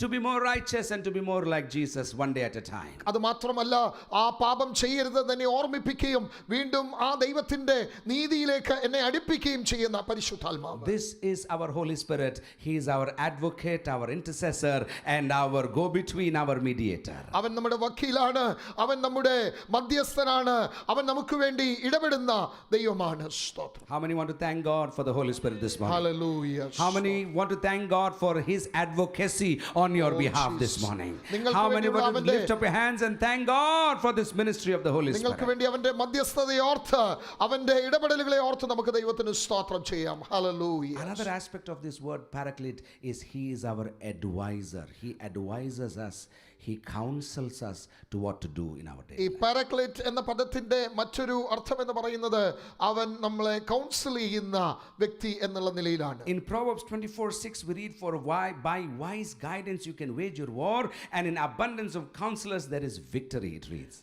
to be more righteous and to be more like Jesus one day at a time. അത് മാത്രമല്ല ആ പാപം ചെയ്യരുത് തന്നെ ഓർമ്മിപ്പിക്കുകയും വീണ്ടും ആ ദൈവത്തിന്റെ നീതിയിലേക്ക് എന്നെ അടുപ്പിക്കുകയും ചെയ്യുന്ന പരിശുദ്ധാത്മാവ്. This is our Holy Spirit. He is our advocate, our intercessor, and our go-between, our mediator. അവൻ നമ്മുടെ വക്കീലാണ്, അവൻ നമ്മുടെ മധ്യസ്ഥനാണ്, അവൻ നമുക്ക് വേണ്ടി ഇടപെടുന്ന ദൈവമാണ്. സ്തോത്രം. How many want to thank God for the Holy Spirit this morning? Hallelujah. How many want to thank God for his advocacy on your behalf this morning? How many want to lift up your hands and thank God for this ministry of the Holy നിങ്ങൾക്ക് Spirit? വേണ്ടി അവന്റെ മധ്യസ്ഥതയെ ഓർത്ത് അവന്റെ ഇടപെടലുകളെ ഓർത്ത് നമുക്ക് ദൈവത്തിന് സ്തോത്രം ചെയ്യാം. Hallelujah. Another aspect of this word paraclete is he is our advisor. He advises us. He counsels us to what to do in our day. ഈ പാരക്ലേറ്റ് എന്ന പദത്തിന്റെ മറ്റൊരു അർത്ഥം എന്ന് പറയുന്നത് അവൻ നമ്മളെ കൗൺസിൽ ചെയ്യുന്ന വ്യക്തി എന്നുള്ള നിലയിലാണ്. In Proverbs 24:6 we read, for by wise guidance you can wage your war, and in abundance of counselors there is victory, it reads.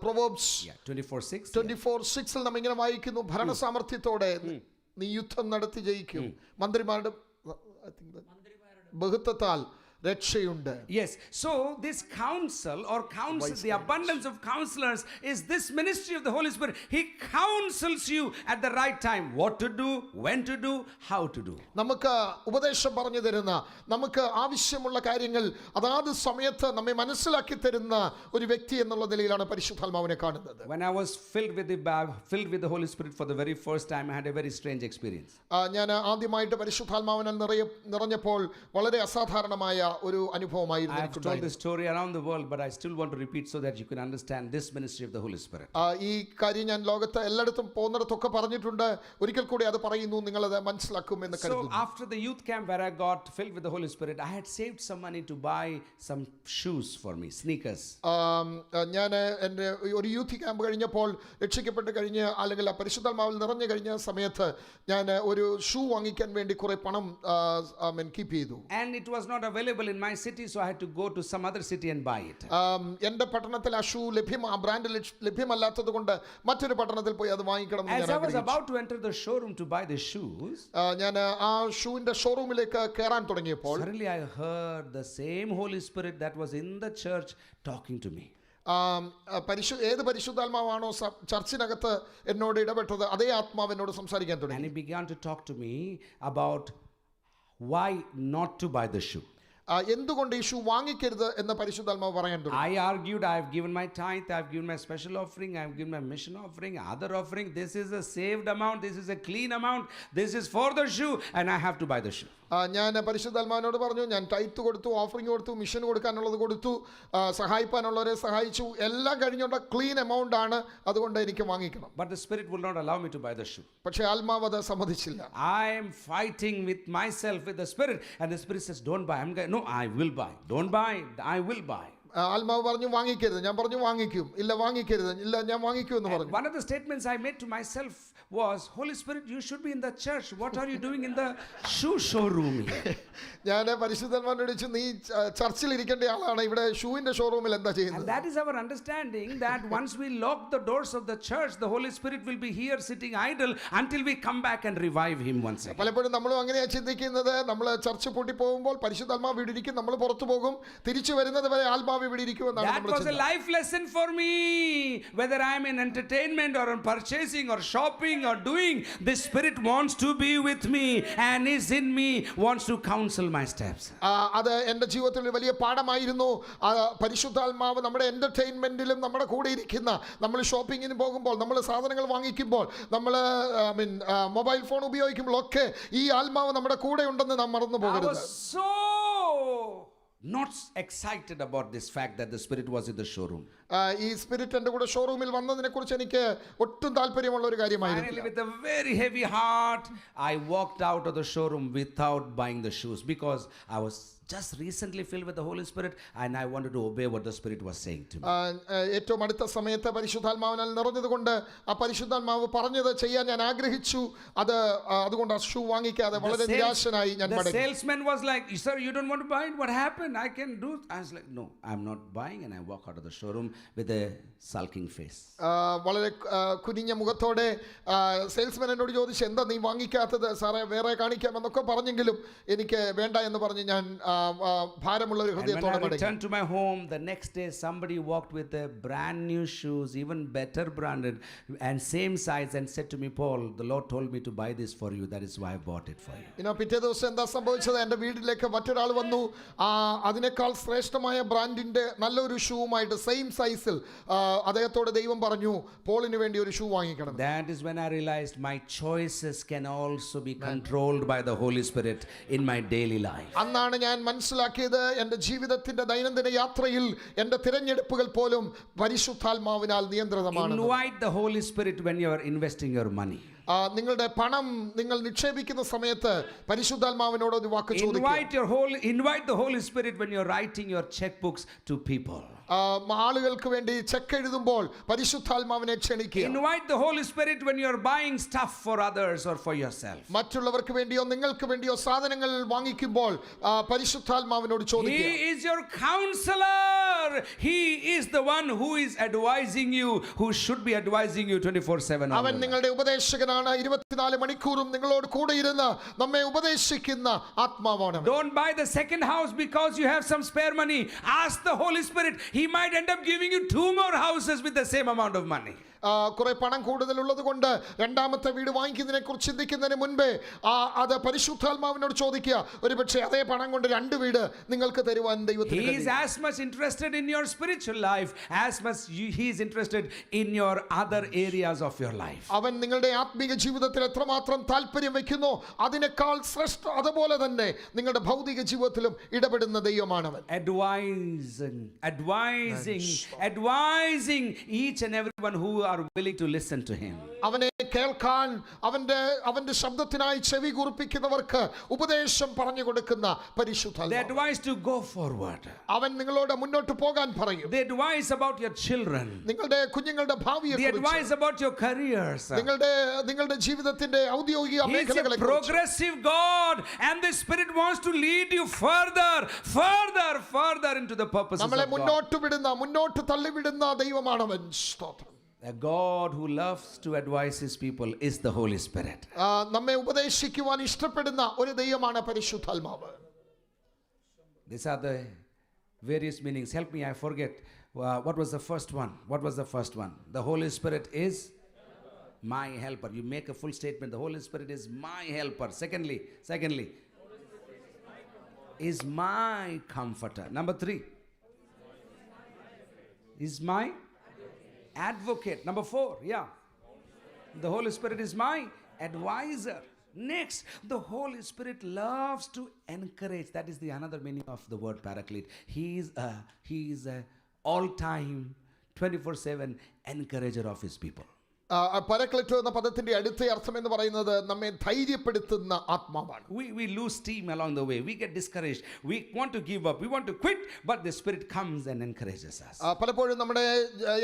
പ്രൊവേർബ്സ് 24:6 നാം ഇങ്ങനെ വായിക്കുന്നു, ഭരണസാമർത്ഥ്യത്തോടെ നീ യുദ്ധം നടത്തി ജയിക്കും, മന്ത്രിമാരുടെ ബഹുത്വത്താൽ രക്ഷയുണ്ട്. Yes, so this counsel or counsel, the abundance of counselors is this ministry of the Holy Spirit. He counsels you at the right time, what to do, when to do, how to do. നമുക്ക് ഉപദേശം പറഞ്ഞു തരുന്ന, നമുക്ക് ആവശ്യമുള്ള കാര്യങ്ങൾ അതാത് സമയത്ത് നമ്മെ മനസ്സിലാക്കി തരുന്ന ഒരു വ്യക്തി എന്നുള്ള നിലയിലാണ് പരിശുദ്ധാത്മാവിനെ കാണുന്നത്. When I was filled with the Holy Spirit for the very first time, I had a very strange experience. ഞാൻ ആദ്യമായിട്ട് പരിശുദ്ധാത്മാവിനാൽ നിറഞ്ഞപ്പോൾ വളരെ അസാധാരണമായ ഒരു അനുഭവമായിരുന്നു. I have told this story around the world, but I still want to repeat so that you can understand this ministry of the Holy Spirit. ഈ കാര്യം ഞാൻ ലോകത്ത് എല്ലായിടത്തും പോകുന്നിടത്തൊക്കെ പറഞ്ഞിട്ടുണ്ട്. ഒരിക്കൽ കൂടി അത് പറയുന്നു, നിങ്ങളത് മനസ്സിലാക്കുമെന്ന് കരുതുന്നു. So after the youth camp where I got filled with the Holy Spirit, I had saved some money to buy some shoes for me, sneakers. ഞാൻ എൻ്റെ ഒരു യൂത്ത് ക്യാമ്പ് കഴിഞ്ഞപ്പോൾ രക്ഷിക്കപ്പെട്ട് കഴിഞ്ഞ് അല്ലെങ്കിൽ പരിശുദ്ധാത്മാവിൽ നിറഞ്ഞു കഴിഞ്ഞ സമയത്ത് ഞാൻ ഒരു ഷൂ വാങ്ങിക്കാൻ വേണ്ടി കുറെ പണം കീപ്പ് ചെയ്തു. And it was not available in my city, so I had to go to some other city and buy it. എൻ്റെ പട്ടണത്തിൽ ആ ഷൂ ബ്രാൻഡ് ലഭ്യമല്ലാത്തത് കൊണ്ട് മറ്റൊരു പട്ടണത്തിൽ പോയി അത് വാങ്ങിക്കണം എന്ന് As ഞാൻ I was ആഗ്രഹിച്ചു. about to enter the showroom to buy the shoes, ഞാൻ ആ ഷൂവിന്റെ ഷോറൂമിലേക്ക് കയറാൻ തുടങ്ങിയപ്പോൾ suddenly I heard the same Holy Spirit that was in the church talking to me. ഏത് പരിശുദ്ധാത്മാവാണോ ചർച്ചിനകത്ത് എന്നോട് ഇടപെട്ടത് അതേ ആത്മാവ് എന്നോട് സംസാരിക്കാൻ And തുടങ്ങി. he began to talk to me about why not to buy the shoe. എന്തുകൊണ്ട് ഈ ഷൂ വാങ്ങിക്കരുത് എന്ന് പരിശുദ്ധാത്മാവ് പറയാൻ തുടങ്ങി. I argued, I have given my tithe, I have given my special offering, I have given my mission offering, other offering. This is a saved amount, this is a clean amount, this is for the shoe, and I have to buy the shoe. ഞാൻ പരിശുദ്ധാത്മാവിനോട് പറഞ്ഞു, ഞാൻ tithe കൊടുത്തു, offering കൊടുത്തു, mission കൊടുക്കാനുള്ളത് കൊടുത്തു, സഹായിക്കാനുള്ളവരെ സഹായിച്ചു, എല്ലാം കഴിഞ്ഞുള്ള ക്ലീൻ എമൗണ്ട് ആണ്, അതുകൊണ്ട് എനിക്ക് വാങ്ങിക്കണം. But the Spirit will not allow me to buy the shoe. പക്ഷേ ആത്മാവ് അത് സമ്മതിച്ചില്ല. I am fighting with myself, with the Spirit, and the Spirit says, don't buy. No, I will buy. Don't buy, I will buy. ആത്മാവ് പറഞ്ഞു വാങ്ങിക്കരുത്. ഞാൻ പറഞ്ഞു വാങ്ങിക്കും. ഇല്ല വാങ്ങിക്കരുത്. ഇല്ല ഞാൻ വാങ്ങിക്കും എന്ന് പറഞ്ഞു. One of the statements I made to myself was, Holy Spirit, you should be in the church. What are you doing in the shoe showroom here? ഞാൻ പരിശുദ്ധാത്മാവിനോട് ചോദിച്ചു, നീ ചർച്ചിൽ ഇരിക്കേണ്ട ആളാണ്, ഇവിടെ ഷൂവിന്റെ ഷോറൂമിൽ എന്താ And ചെയ്യുന്നത്? that is our understanding, that once we lock the doors of the church, the Holy Spirit will be here sitting idle until we come back and revive him once again. പലപ്പോഴും നമ്മളും അങ്ങനെയാ ചിന്തിക്കുന്നത്. നമ്മൾ church പൂട്ടി പോകുമ്പോൾ പരിശുദ്ധാത്മാവ് ഇവിടെ ഇരിക്കും, നമ്മൾ പുറത്തു പോകും, തിരിച്ചു വരുന്നത് വരെ ആത്മാവ് ഇവിടെ ഇരിക്കുമെന്നാണ് That നമ്മൾ was a ചിന്ത. life lesson for me. Whether I am in entertainment or in purchasing or shopping or doing, the Spirit wants to be with me and is in me, wants to counsel my steps. അത് എൻ്റെ ജീവിതത്തിൽ ഒരു വലിയ പാഠമായിരുന്നു. പരിശുദ്ധാത്മാവ് നമ്മുടെ എൻ്റർടൈൻമെൻറ്റിലും നമ്മുടെ കൂടെ ഇരിക്കുന്ന, നമ്മൾ ഷോപ്പിങ്ങിന് പോകുമ്പോൾ, നമ്മൾ സാധനങ്ങൾ വാങ്ങിക്കുമ്പോൾ, നമ്മൾ മൊബൈൽ ഫോൺ ഉപയോഗിക്കുമ്പോഴൊക്കെ ഈ ആത്മാവ് നമ്മുടെ കൂടെ ഉണ്ടെന്ന് നാം മറന്നു I പോകരുത്. was so not excited about this fact that the Spirit was in the showroom. ഈ സ്പിരിറ്റ് എൻ്റെ കൂടെ ഷോറൂമിൽ വന്നതിനെ കുറിച്ച് എനിക്ക് ഒട്ടും താല്പര്യമുള്ള ഒരു കാര്യമായിരുന്നു. Finally, with a very heavy heart, I walked out of the showroom without buying the shoes, because I was just recently filled with the Holy Spirit and I wanted to obey what the Spirit was saying to me. ഏറ്റവും അടുത്ത സമയത്ത് പരിശുദ്ധാത്മാവിനാൽ നിറഞ്ഞതുകൊണ്ട് ആ പരിശുദ്ധാത്മാവ് പറഞ്ഞത് ചെയ്യാൻ ഞാൻ ആഗ്രഹിച്ചു. അതുകൊണ്ട് ആ ഷൂ വാങ്ങിക്കാതെ വളരെ നിരാശനായി ഞാൻ The മടങ്ങി. salesman was like, sir, you don't want to buy it? What happened? I can do it. I was like, no, I'm not buying. And I walk out of the showroom with a sulking face. വളരെ കുനിഞ്ഞ മുഖത്തോടെ salesman എന്നോട് ചോദിച്ചു, എന്താ നീ വാങ്ങിക്കാത്തത്? സാറേ വേറെ കാണിക്കാമെന്നൊക്കെ പറഞ്ഞെങ്കിലും എനിക്ക് വേണ്ട എന്ന് പറഞ്ഞ് ഞാൻ ഭാരമുള്ള ഒരു And when ഹൃദയത്തോടെ I മടങ്ങി. returned to my home, the next day somebody walked with a brand new shoes, even better branded and same size, and said to me, Paul, the Lord told me to buy this for you. That is why I bought it for you. പിന്നെ പിറ്റേ ദിവസം എന്താ സംഭവിച്ചത്? എൻ്റെ വീട്ടിലേക്ക് മറ്റൊരാൾ വന്നു. അതിനേക്കാൾ ശ്രേഷ്ഠമായ ബ്രാൻഡിന്റെ നല്ലൊരു ഷൂവുമായിട്ട് സെയിം സൈസിൽ. അദ്ദേഹത്തോട് ദൈവം പറഞ്ഞു, പോളിന് വേണ്ടി ഒരു ഷൂ വാങ്ങിക്കണം. That is when I realized my choices can also be controlled by the Holy Spirit in my daily life. അന്നാണ് ഞാൻ മനസ്സിലാക്കിയത്, എൻ്റെ ജീവിതത്തിന്റെ ദൈനംദിന യാത്രയിൽ എൻ്റെ തിരഞ്ഞെടുപ്പുകൾ പോലും പരിശുദ്ധാത്മാവിനാൽ നിയന്ത്രിതമാണ്. Invite the Holy Spirit when you are investing your money. നിങ്ങളുടെ പണം നിങ്ങൾ നിക്ഷേപിക്കുന്ന സമയത്ത് പരിശുദ്ധാത്മാവിനോട് ഒരു വാക്ക് ചോദിക്കുക. Invite the Holy Spirit when you're writing your checkbooks to people. ആളുകൾക്ക് വേണ്ടി ചെക്ക് എഴുതുമ്പോൾ പരിശുദ്ധാത്മാവിനെ ക്ഷണിക്കുക. Invite the Holy Spirit when you're buying stuff for others or for yourself. മറ്റുള്ളവർക്ക് വേണ്ടിയോ നിങ്ങൾക്ക് വേണ്ടിയോ സാധനങ്ങൾ വാങ്ങിക്കുമ്പോൾ പരിശുദ്ധാത്മാവിനോട് ചോദിക്കുക. He is your counselor. He is the one who is advising you, who should be advising you 24/7. അവൻ നിങ്ങളുടെ ഉപദേശകനാണ്. 24 മണിക്കൂറും നിങ്ങളോട് കൂടെ ഇരുന്ന് നമ്മെ ഉപദേശിക്കുന്ന ആത്മാവാണ്. Don't buy the second house because you have some spare money. Ask the Holy Spirit. He might end up giving you 2 more houses with the same amount of money. കുറെ പണം കൂടുതലുള്ളത് കൊണ്ട് രണ്ടാമത്തെ വീട് വാങ്ങിക്കുന്നതിനെ കുറിച്ച് ചിന്തിക്കുന്നതിന് മുൻപേ അത് പരിശുദ്ധാത്മാവിനോട് ചോദിക്കുക. ഒരുപക്ഷെ അതേ പണം കൊണ്ട് 2 വീട് നിങ്ങൾക്ക് തരുവാൻ ദൈവത്തിന് He is as much interested in your spiritual life as much he is interested in your other areas of your life. അവൻ നിങ്ങളുടെ ആത്മീയ ജീവിതത്തിൽ എത്രമാത്രം താല്പര്യം വെക്കുന്നു അതിനേക്കാൾ ശ്രേഷ്ഠ അതുപോലെ തന്നെ നിങ്ങളുടെ ഭൗതിക ജീവിതത്തിലും ഇടപെടുന്ന ദൈവമാണവൻ. Advising each and everyone who are willing to listen to him. അവനെ കേൾക്കാൻ അവന്റെ ശബ്ദത്തിനായി ചെവി കൂർപ്പിക്കുന്നവർക്ക് ഉപദേശം പറഞ്ഞു കൊടുക്കുന്ന പരിശുദ്ധാത്മാവ്. The advice to go forward. അവൻ നിങ്ങളോട് മുന്നോട്ട് പോകാൻ പറയും. The advice about your children. നിങ്ങളുടെ കുഞ്ഞുങ്ങളുടെ ഭാവിയെക്കുറിച്ച്. The advice about your careers. നിങ്ങളുടെ ജീവിതത്തിന്റെ ഔദ്യോഗിക മേഖലകളെ കുറിച്ച്. He is a progressive God and the Spirit wants to lead you further into the purposes of God. നമ്മളെ മുന്നോട്ട് തള്ളിവിടുന്ന ദൈവമാണവൻ. സ്തോത്രം. A God who loves to advise his people is the Holy Spirit. നമ്മെ ഉപദേശിക്കുവാൻ ഇഷ്ടപ്പെടുന്ന ഒരു ദൈവമാണ് പരിശുദ്ധാത്മാവ്. These are the various meanings. Help me, I forget. What was the first one? The Holy Spirit is my helper. You make a full statement. The Holy Spirit is my helper. Secondly, is my comforter. Number 3, is my advocate. Number 4, the Holy Spirit is my advisor. Next, the Holy Spirit loves to encourage. That is the another meaning of the word paraclete. He is a all-time 24/7 encourager of his people. പരക്ലെറ്റോ എന്ന പദത്തിന്റെ അടുത്ത അർത്ഥം എന്ന് പറയുന്നത് നമ്മെ ധൈര്യപ്പെടുത്തുന്ന ആത്മാവാണ്. We lose steam along the way. We get discouraged. We want to give up. We want to quit. But the Spirit comes and encourages us. പലപ്പോഴും നമ്മുടെ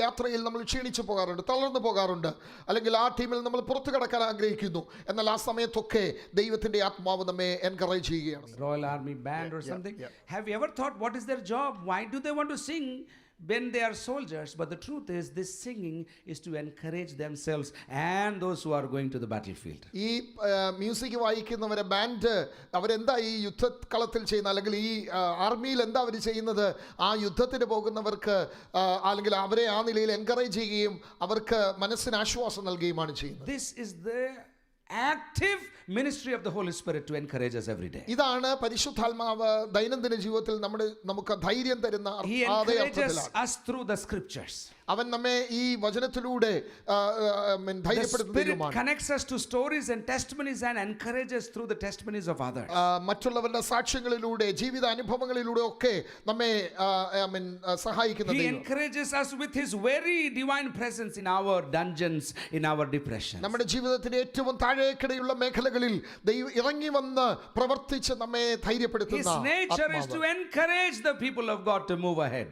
യാത്രയിൽ നമ്മൾ ക്ഷീണിച്ചു പോകാറുണ്ട്, തളർന്നു പോകാറുണ്ട്, അല്ലെങ്കിൽ ആ ടീമിൽ നമ്മൾ പുറത്തു കടക്കാൻ ആഗ്രഹിക്കുന്നു. എന്നാൽ ആ സമയത്തൊക്കെ ദൈവത്തിന്റെ ആത്മാവ് നമ്മെ എൻകറേജ് ചെയ്യുകയാണ്. Royal Army Band or something. Have you ever thought what is their job? Why do they want to sing when they are soldiers? But the truth is, this singing is to encourage themselves and those who are going to the battlefield. ഈ music വായിക്കുന്നവരെ band അവരെന്താ ഈ യുദ്ധക്കളത്തിൽ ചെയ്യുന്ന, അല്ലെങ്കിൽ ഈ ആർമിയിൽ എന്താ അവർ ചെയ്യുന്നത്? ആ യുദ്ധത്തിന് പോകുന്നവർക്ക് അല്ലെങ്കിൽ അവരെ ആ നിലയിൽ എൻകറേജ് ചെയ്യുകയും അവർക്ക് മനസ്സിന് ആശ്വാസം നൽകുകയുമാണ് ചെയ്യുന്നത്. This is the active ministry of the Holy Spirit to encourage us every day. ഇതാണ് പരിശുദ്ധാത്മാവ് ദൈനംദിന ജീവിതത്തിൽ നമുക്ക് ധൈര്യം തരുന്ന He അതേ encourages അർത്ഥത്തിലാണ്. us through the scriptures. അവൻ നമ്മെ ഈ വചനത്തിലൂടെ The Spirit ധൈര്യപ്പെടുത്തുന്നതിനുമാണ്. connects us to stories and testimonies and encourages through the testimonies of others. മറ്റുള്ളവരുടെ സാക്ഷ്യങ്ങളിലൂടെ ജീവിത അനുഭവങ്ങളിലൂടെ ഒക്കെ നമ്മെ സഹായിക്കുന്ന He ദൈവം. encourages us with His very divine presence in our dungeons, in our depressions. നമ്മുടെ ജീവിതത്തിന്റെ ഏറ്റവും താഴേക്കിടയുള്ള മേഖലകളിൽ ദൈവം ഇറങ്ങി വന്ന് പ്രവർത്തിച്ച് നമ്മെ His ധൈര്യപ്പെടുത്തുന്ന nature is to ആത്മാവ്. encourage the people of God to move ahead.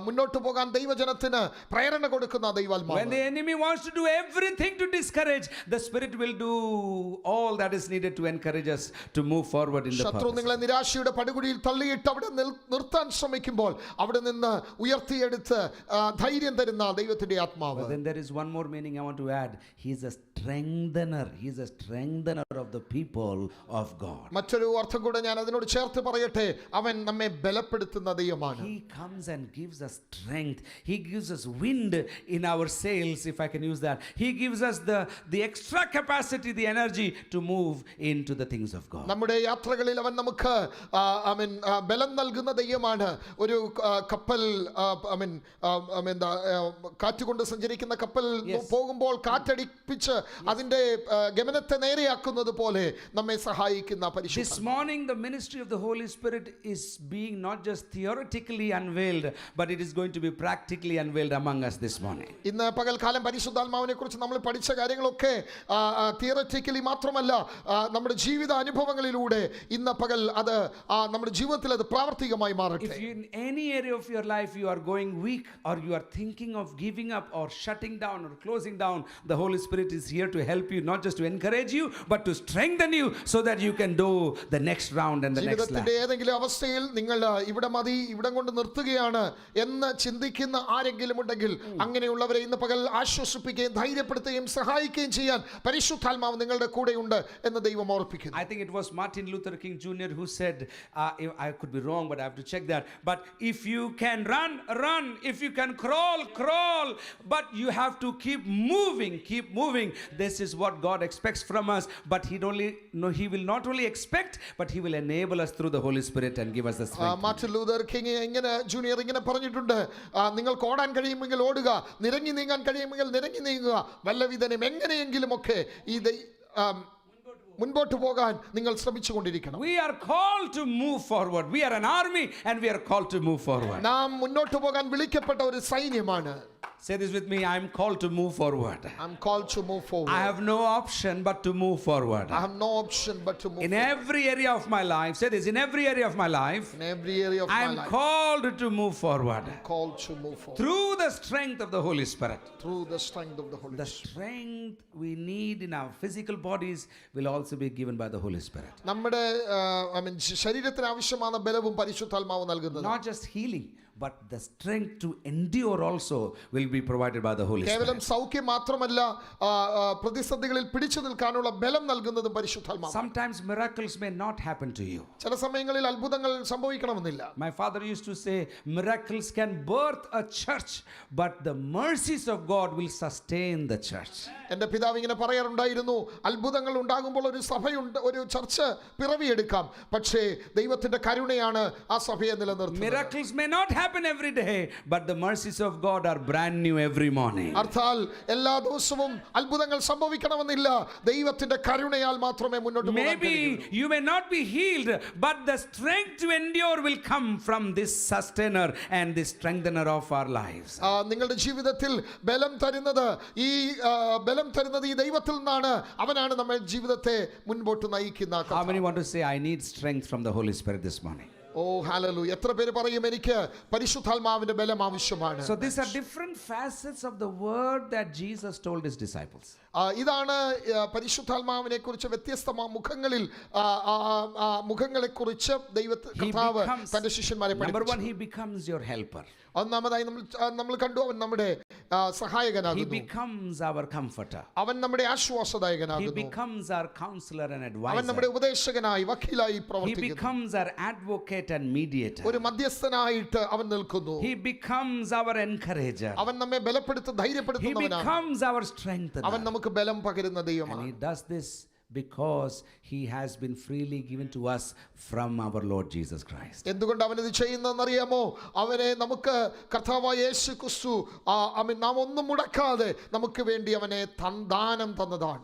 മുന്നോട്ട് പോകാൻ ദൈവജനത്തിന് പ്രേരണ കൊടുക്കുന്ന When ദൈവാത്മാവ്. the enemy wants to do everything to discourage, the Spirit will do all that is needed to encourage us to move forward in the ശത്രു purpose. നിങ്ങളെ നിരാശയുടെ പടുകുഴിയിൽ തള്ളിയിട്ട് അവിടെ നിർത്താൻ ശ്രമിക്കുമ്പോൾ അവിടെ നിന്ന് ഉയർത്തിയെടുത്ത് ധൈര്യം തരുന്ന ദൈവത്തിന്റെ ആത്മാവ്. But then there is one more meaning I want to add. He is a strengthener. He is a strengthener of the people of God. മറ്റൊരു അർത്ഥം കൂടെ ഞാൻ അതിനോട് ചേർത്ത് പറയട്ടെ, അവൻ നമ്മെ ബലപ്പെടുത്തുന്ന ദൈവമാണ്. He comes and gives us strength. He gives us wind in our sails, if I can use that. He gives us the extra capacity, the energy to move into the things of God. നമ്മുടെ യാത്രകളിൽ അവൻ നമുക്ക് ബലം നൽകുന്ന ദൈവമാണ്. ഒരു കപ്പൽ കാറ്റുകൊണ്ട് സഞ്ചരിക്കുന്ന കപ്പൽ പോകുമ്പോൾ കാറ്റടിപ്പിച്ച് അതിന്റെ ഗമനത്തെ നേരെയാക്കുന്നത് പോലെ നമ്മെ സഹായിക്കുന്ന പരിശുദ്ധ. This morning the ministry of the Holy Spirit is being not just theoretically unveiled, but it is going to be practically unveiled among us this morning. ഇന്ന് പകൽക്കാലം പരിശുദ്ധാത്മാവിനെ കുറിച്ച് നമ്മൾ പഠിച്ച കാര്യങ്ങളൊക്കെ തിയററ്റിക്കലി മാത്രമല്ല, നമ്മുടെ ജീവിത അനുഭവങ്ങളിലൂടെ ഇന്ന് പകൽ അത് നമ്മുടെ ജീവിതത്തിൽ അത് പ്രാവർത്തികമായി മാറട്ടെ. If you, in any area of your life you are going weak, or you are thinking of giving up or shutting down or closing down, the Holy Spirit is here to help you, not just to encourage you, but to strengthen you so that you can do the next round and the next lap. ജീവിതത്തിന്റെ ഏതെങ്കിലും അവസ്ഥയിൽ നിങ്ങൾ ഇവിടെ മതി, ഇവിടം കൊണ്ട് നിർത്തുകയാണ് എന്ന് ചിന്തിക്കുന്ന ആരെങ്കിലും ഉണ്ടെങ്കിൽ അങ്ങനെയുള്ളവരെ ഇന്ന് പകൽ ആശ്വസിപ്പിക്കുകയും ധൈര്യപ്പെടുത്തുകയും സഹായിക്കുകയും ചെയ്യാൻ പരിശുദ്ധാത്മാവ് നിങ്ങളുടെ കൂടെയുണ്ട് എന്ന് ദൈവം ഓർപ്പിക്കുന്നു. I think it was Martin Luther King Jr. who said, I could be wrong, but I have to check that, but if you can run, run. If you can crawl, crawl. But you have to keep moving, keep moving. This is what God expects from us. But He will not only expect, but He will enable us through the Holy Spirit and give us the strength. Martin Luther king junior ഇങ്ങനെ പറഞ്ഞിട്ടുണ്ട്, നിങ്ങൾക്ക് ഓടാൻ കഴിയുമെങ്കിൽ ഓടുക, നിരങ്ങി നീങ്ങാൻ കഴിയുമെങ്കിൽ നിരങ്ങി നീങ്ങുക, വല്ലവിധനും എങ്ങനെയെങ്കിലും ഒക്കെ മുൻപോട്ട് പോകാൻ നിങ്ങൾ ശ്രമിച്ചുകൊണ്ടിരിക്കണം. We are called to move forward. We are an army and we are called to move forward. നാം മുന്നോട്ട് പോകാൻ വിളിക്കപ്പെട്ട ഒരു സൈന്യമാണ്. Say this with me. I am called to move forward. I'm called to move forward. I have no option but to move forward. I have no option but to move in forward. every area of my life. Say this. In every area of my life. In every area of I my am life. called to move forward. I'm called to move forward. Through the strength of the Holy Spirit. Through the strength of the Holy The Spirit. strength we need in our physical bodies will also be given by the Holy Spirit. നമ്മുടെ ശരീരത്തിന് ആവശ്യമായ ബലവും പരിശുദ്ധാത്മാവ് നൽകുന്നത്. Not just healing, but the strength to endure also will be provided by the Holy കേവലം Spirit. സൗഖ്യം മാത്രമല്ല, പ്രതിസന്ധികളിൽ പിടിച്ചു നിൽക്കാനുള്ള ബലം നൽകുന്നതും പരിശുദ്ധാത്മാവ്. Sometimes miracles may not happen to you. ചില സമയങ്ങളിൽ അത്ഭുതങ്ങൾ സംഭവിക്കണമെന്നില്ല. My father used to say miracles can birth a church, but the mercies of God will sustain the church. എൻ്റെ പിതാവ് ഇങ്ങനെ പറയാറുണ്ടായിരുന്നു, അത്ഭുതങ്ങൾ ഉണ്ടാകുമ്പോൾ ഒരു സഭയുണ്ട്, ഒരു ചർച്ച് പിറവിയെടുക്കാം, പക്ഷേ ദൈവത്തിന്റെ കരുണയാണ് ആ സഭയെ നിലനിർത്തുന്നത്. Miracles may not happen happen every day, but the mercies of God are brand new every morning. അർത്ഥാൽ എല്ലാ ദിവസവും അത്ഭുതങ്ങൾ സംഭവിക്കണമെന്നില്ല. ദൈവത്തിന്റെ കരുണയാൽ മാത്രമേ മുന്നോട്ട് പോകാൻ കഴിയൂ. Maybe you may not be healed, but the strength to endure will come from this sustainer and this strengthener of our lives. നിങ്ങളുടെ ജീവിതത്തിൽ ബലം തരുന്നത് ഈ ദൈവത്തിൽ നിന്നാണ്. അവനാണ് നമ്മുടെ ജീവിതത്തെ മുൻപോട്ട് നയിക്കുന്ന. How many want to say, I need strength from the Holy Spirit this morning? Oh hallelujah. എത്ര പേര് പറയും എനിക്ക് പരിശുദ്ധാത്മാവിന്റെ ബലം ആവശ്യമാണ്? So these are different facets of the word that Jesus told his disciples. ഇതാണ് പരിശുദ്ധാത്മാവിനെ കുറിച്ച് വ്യത്യസ്തമായ മുഖങ്ങളെ കുറിച്ച് കർത്താവ് തന്റെ ശിഷ്യന്മാരെ പഠിപ്പിച്ചു. Number one, he becomes your helper. ഒന്നാമതായി നമ്മൾ കണ്ടു, അവൻ നമ്മുടെ സഹായകനാകുന്നു. He becomes our comforter. അവൻ നമ്മുടെ He ആശ്വാസദായകനാകുന്നു. becomes our counselor and അവൻ നമ്മുടെ advisor. ഉപദേശകനായി വക്കീലായി He പ്രവർത്തിക്കുന്നു. becomes our advocate and mediator. ഒരു മധ്യസ്ഥനായിട്ട് അവൻ നിൽക്കുന്നു. He becomes our encourager. അവൻ നമ്മെ ബലപ്പെടുത്തുന്ന He ധൈര്യപ്പെടുത്തുന്നവനാണ്. becomes our strengthener. അവൻ നമുക്ക് ബലം പകരുന്ന And ദൈവമാണ്. he does this because he has been freely given to us from our Lord Jesus Christ. എന്തുകൊണ്ട് അവനിത് ചെയ്യുന്നതെന്നറിയാമോ? അവനെ നമുക്ക് കർത്താവായ യേശു ക്രിസ്തു നാം ഒന്നും മുടക്കാതെ നമുക്ക് വേണ്ടി അവനെ ദാനം തന്നതാണ്.